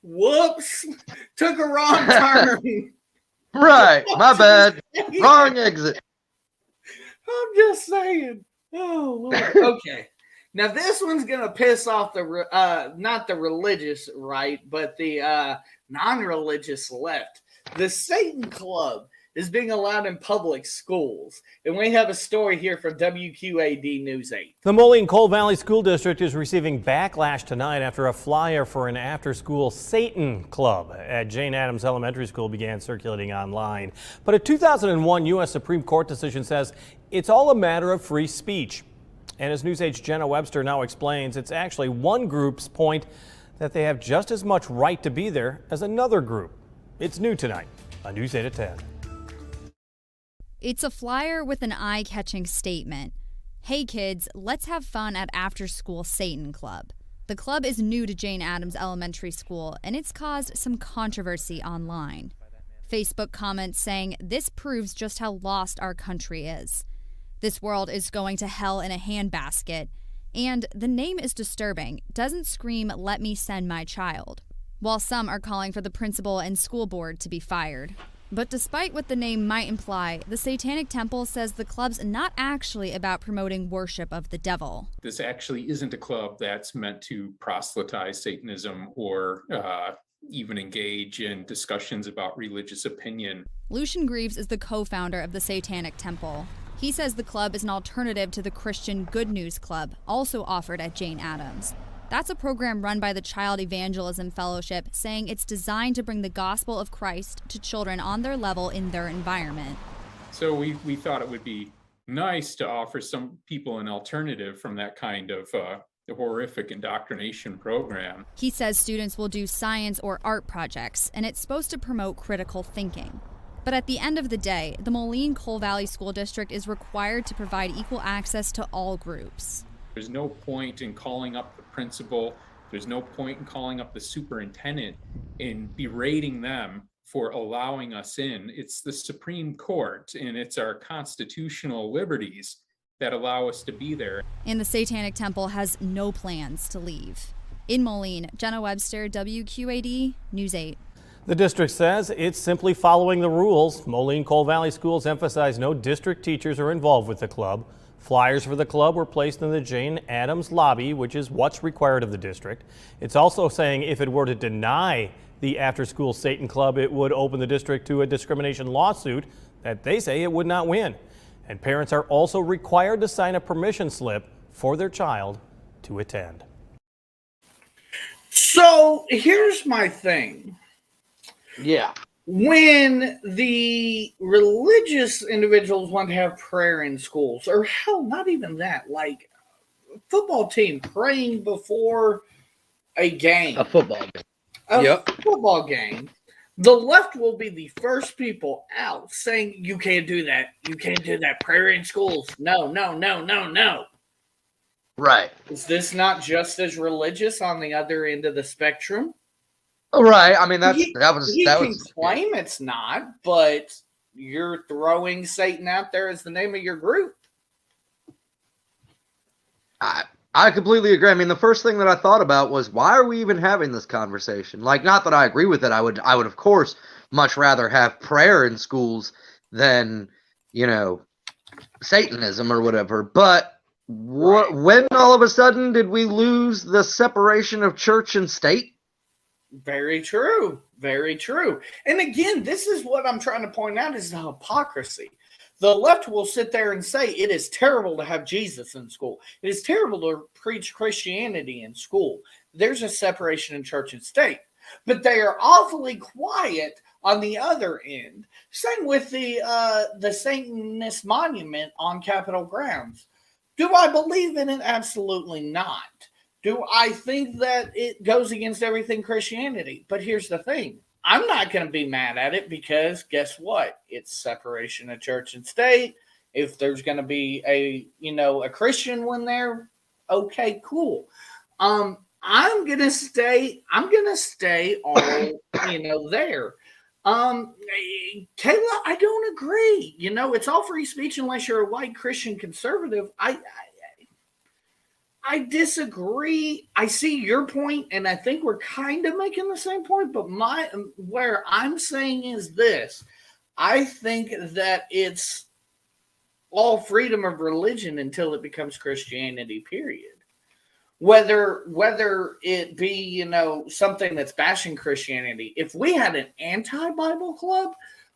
Whoops, took a wrong turn. Right, my bad. Wrong exit. I'm just saying. Oh, Lord. Okay. Now this one's gonna piss off the not the religious right, but the non-religious left. The Satan Club is being allowed in public schools, and we have a story here from WQAD News 8. The Moline Coal Valley School District is receiving backlash tonight after a flyer for an after-school Satan Club at Jane Addams Elementary School began circulating online. But a 2001 U.S. Supreme Court decision says it's all a matter of free speech. And as News 8's Jenna Webster now explains, it's actually one group's point that they have just as much right to be there as another group. It's new tonight on News 8 at 10. It's a flyer with an eye-catching statement. Hey kids, let's have fun at After School Satan Club. The club is new to Jane Addams Elementary School, and it's caused some controversy online. Facebook comments saying this proves just how lost our country is. This world is going to hell in a handbasket. And the name is disturbing, doesn't scream, let me send my child. While some are calling for the principal and school board to be fired. But despite what the name might imply, the Satanic Temple says the club's not actually about promoting worship of the devil. This actually isn't a club that's meant to proselytize Satanism or even engage in discussions about religious opinion. Lucian Greaves is the co-founder of the Satanic Temple. He says the club is an alternative to the Christian Good News Club, also offered at Jane Addams. That's a program run by the Child Evangelism Fellowship, saying it's designed to bring the gospel of Christ to children on their level in their environment. So we thought it would be nice to offer some people an alternative from that kind of horrific indoctrination program. He says students will do science or art projects, and it's supposed to promote critical thinking. But at the end of the day, the Moline-Coal Valley School District is required to provide equal access to all groups. There's no point in calling up the principal. There's no point in calling up the superintendent and berating them for allowing us in. It's the Supreme Court, and it's our constitutional liberties that allow us to be there. And the Satanic Temple has no plans to leave. In Moline, Jenna Webster, WQAD, News 8. The district says it's simply following the rules. Moline-Coal Valley schools emphasize no district teachers are involved with the club. Flyers for the club were placed in the Jane Addams lobby, which is what's required of the district. It's also saying if it were to deny the after-school Satan Club, it would open the district to a discrimination lawsuit that they say it would not win. And parents are also required to sign a permission slip for their child to attend. So here's my thing. Yeah. When the religious individuals want to have prayer in schools, or hell, not even that, like a football team praying before a game. A football game. Football game. The left will be the first people out saying, you can't do that. You can't do that. Prayer in schools. No, no, no, no, no. Right. Is this not just as religious on the other end of the spectrum? Right. I mean, that was. You can claim it's not, but you're throwing Satan out there as the name of your group. I completely agree. I mean, the first thing that I thought about was, why are we even having this conversation? Like, not that I agree with it. I would of course much rather have prayer in schools than, you know, Satanism or whatever. But when all of a sudden did we lose the separation of church and state? Very true. Very true. And again, this is what I'm trying to point out is the hypocrisy. The left will sit there and say it is terrible to have Jesus in school. It is terrible to preach Christianity in school. There's a separation in church and state. But they are awfully quiet on the other end. Same with the Satanist monument on Capitol grounds. Do I believe in it? Absolutely not. Do I think that it goes against everything Christianity? But here's the thing. I'm not going to be mad at it because guess what? It's separation of church and state. If there's going to be a Christian one there, okay, cool. I'm going to stay all, there. Kayla, I don't agree. It's all free speech unless you're a white Christian conservative. I disagree. I see your point, and I think we're kind of making the same point, but where I'm saying is this. I think that it's all freedom of religion until it becomes Christianity, period. Whether it be, something that's bashing Christianity. If we had an anti-Bible club,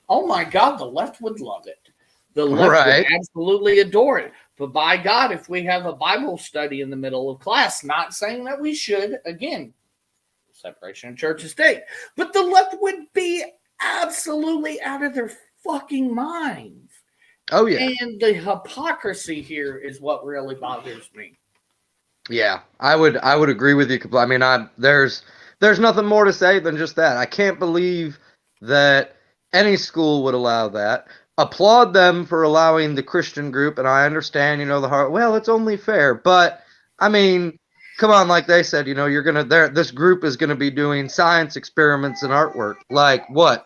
oh my God, the left would love it. The left would absolutely adore it. But by God, if we have a Bible study in the middle of class, not saying that we should, again, separation of church and state, but the left would be absolutely out of their fucking minds. Oh, yeah. And the hypocrisy here is what really bothers me. Yeah, I would agree with you. I mean, there's nothing more to say than just that. I can't believe that any school would allow that. Applaud them for allowing the Christian group, and I understand, the heart. Well, it's only fair, but I mean, come on, like they said, this group is gonna be doing science experiments and artwork, like what,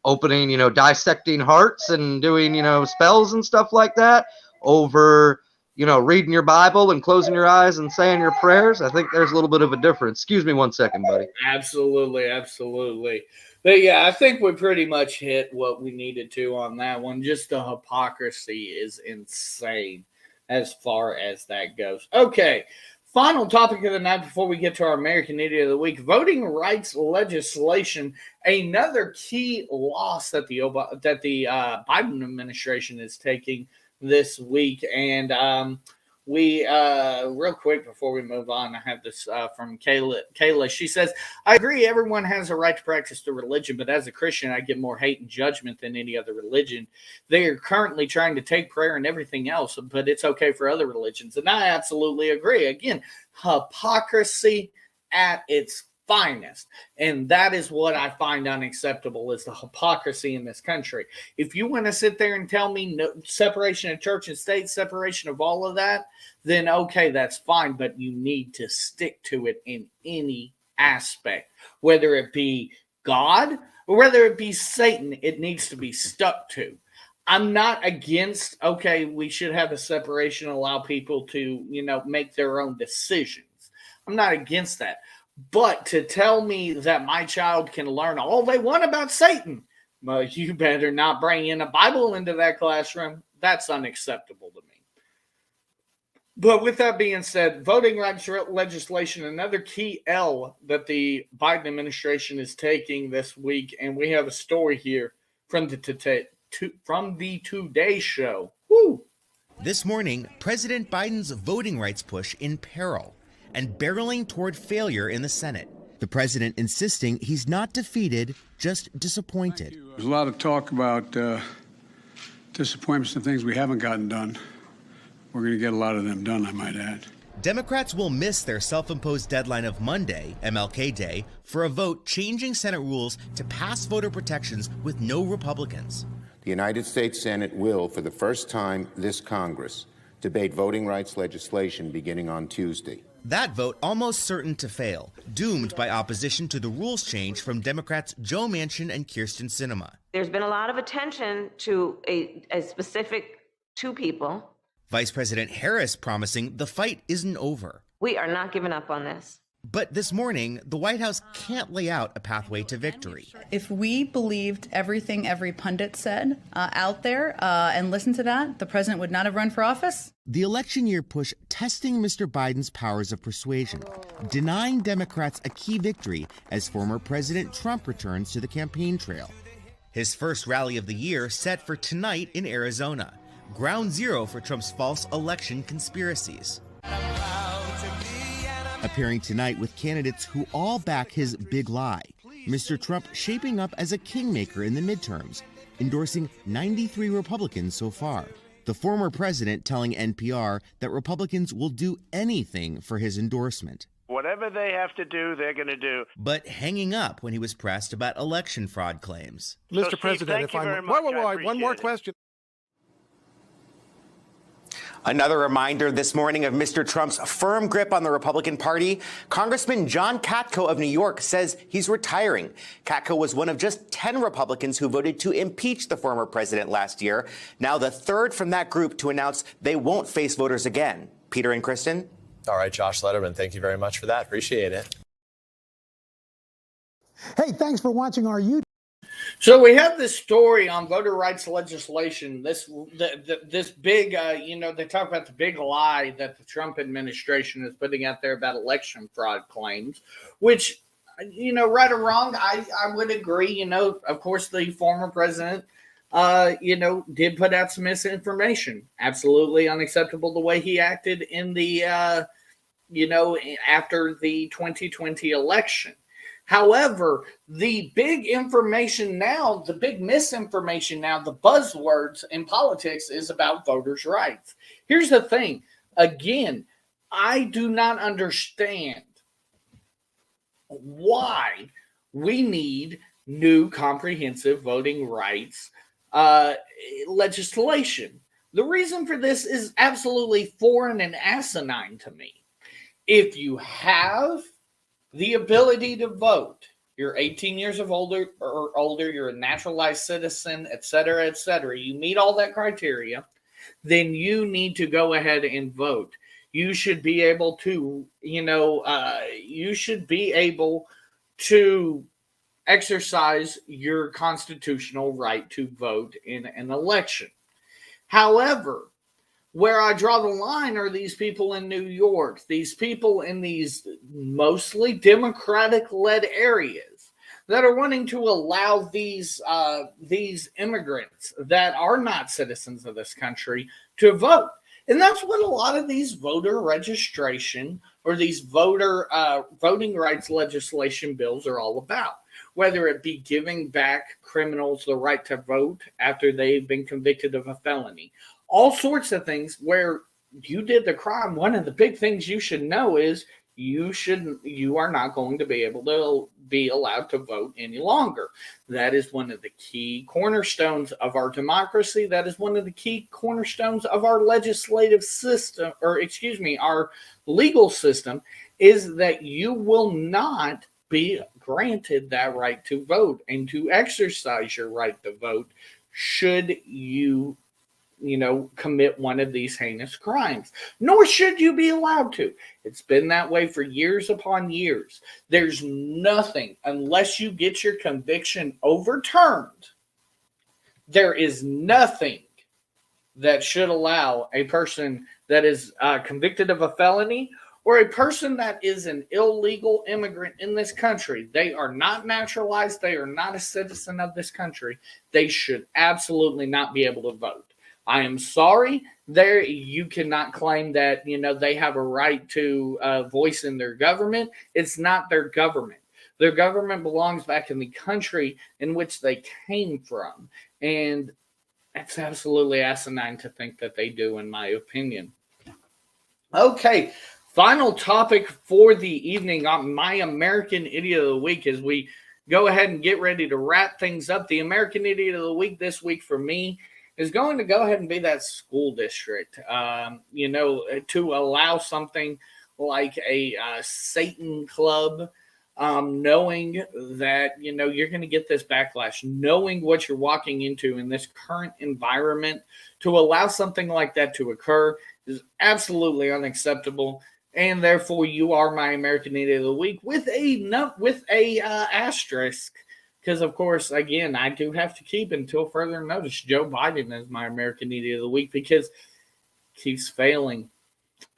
opening, dissecting hearts and doing, spells and stuff like that over, reading your Bible and closing your eyes and saying your prayers. I think there's a little bit of a difference. Excuse me one second, buddy. Absolutely, absolutely. But yeah, I think we pretty much hit what we needed to on that one. Just the hypocrisy is insane as far as that goes. Okay, final topic of the night before we get to our American Idiot of the Week: voting rights legislation. Another key loss that the Biden administration is taking this week, and we real quick before we move on, I have this from Kayla. She says, I agree everyone has a right to practice their religion, but as a Christian I get more hate and judgment than any other religion. They are currently trying to take prayer and everything else, but it's okay for other religions. And I absolutely agree. Again, hypocrisy at its finest. And that is what I find unacceptable, is the hypocrisy in this country. If you want to sit there and tell me no, separation of church and state, separation of all of that, then okay, that's fine. But you need to stick to it in any aspect, whether it be God or whether it be Satan, it needs to be stuck to. I'm not against, okay, we should have a separation, allow people to, make their own decisions. I'm not against that. But to tell me that my child can learn all they want about Satan, well, you better not bring in a Bible into that classroom. That's unacceptable to me. But with that being said, voting rights legislation, another key L that the Biden administration is taking this week, and we have a story here from the Today Show. Woo! This morning, President Biden's voting rights push in peril and barreling toward failure in the Senate. The president insisting he's not defeated, just disappointed. There's a lot of talk about disappointments and things we haven't gotten done. We're going to get a lot of them done, I might add. Democrats will miss their self-imposed deadline of Monday, MLK Day, for a vote changing Senate rules to pass voter protections with no Republicans. The United States Senate will, for the first time this Congress, debate voting rights legislation beginning on Tuesday. That vote almost certain to fail, doomed by opposition to the rules change from Democrats Joe Manchin and Kyrsten Sinema. There's been a lot of attention to a specific two people. Vice President Harris promising the fight isn't over. We are not giving up on this. But this morning, the White House can't lay out a pathway to victory. If we believed everything every pundit said out there and listened to that, the president would not have run for office. The election year push testing Mr. Biden's powers of persuasion, denying Democrats a key victory as former President Trump returns to the campaign trail. His first rally of the year set for tonight in Arizona, ground zero for Trump's false election conspiracies. Appearing tonight with candidates who all back his big lie. Mr. Trump shaping up as a kingmaker in the midterms, endorsing 93 Republicans so far. The former president telling NPR that Republicans will do anything for his endorsement. Whatever they have to do, they're going to do. But hanging up when he was pressed about election fraud claims. Mr. President, if I'm... Wait, one more question. Another reminder this morning of Mr. Trump's firm grip on the Republican Party. Congressman John Katko of New York says he's retiring. Katko was one of just 10 Republicans who voted to impeach the former president last year. Now the third from that group to announce they won't face voters again. Peter and Kristen? All right, Josh Letterman, thank you very much for that. Appreciate it. Hey, thanks for watching our YouTube. So we have this story on voter rights legislation. This big, they talk about the big lie that the Trump administration is putting out there about election fraud claims, which, right or wrong, I would agree. Of course, the former president, did put out some misinformation. Absolutely unacceptable the way he acted in the, after the 2020 election. However, the big information now, the big misinformation now, the buzzwords in politics is about voters' rights. Here's the thing. Again, I do not understand why we need new comprehensive voting rights legislation. The reason for this is absolutely foreign and asinine to me. If you have the ability to vote, you're 18 years of older or older, you're a naturalized citizen, et cetera, you meet all that criteria, then you need to go ahead and vote. You should be able to, exercise your constitutional right to vote in an election. However, where I draw the line are these people in New York, these people in these mostly Democratic-led areas that are wanting to allow these immigrants that are not citizens of this country to vote. And that's what a lot of these voter registration or these voting rights legislation bills are all about. Whether it be giving back criminals the right to vote after they've been convicted of a felony. All sorts of things where you did the crime. One of the big things you should know is you are not going to be able to be allowed to vote any longer. That is one of the key cornerstones of our democracy. That is one of the key cornerstones of our legislative system, our legal system, is that you will not be granted that right to vote and to exercise your right to vote should you commit one of these heinous crimes. Nor should you be allowed to. It's been that way for years upon years. There's nothing, unless you get your conviction overturned, there is nothing that should allow a person that is convicted of a felony or a person that is an illegal immigrant in this country. They are not naturalized. They are not a citizen of this country. They should absolutely not be able to vote. I am sorry. You cannot claim that they have a right to voice in their government. It's not their government. Their government belongs back in the country in which they came from, and it's absolutely asinine to think that they do, in my opinion. Okay, final topic for the evening on My American Idiot of the Week as we go ahead and get ready to wrap things up. The American Idiot of the Week this week for me is going to go ahead and be that school district, to allow something like a Satan club, knowing that, you're going to get this backlash, knowing what you're walking into in this current environment, to allow something like that to occur is absolutely unacceptable. And therefore, you are my American Idiot of the Week with a asterisk. Because, of course, again, I do have to keep until further notice Joe Biden as my American Idiot of the Week because he keeps failing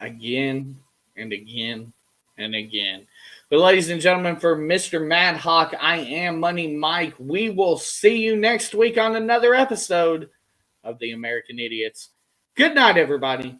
again and again and again. But, ladies and gentlemen, for Mr. Mad Hawk, I am Money Mike. We will see you next week on another episode of The American Idiots. Good night, everybody.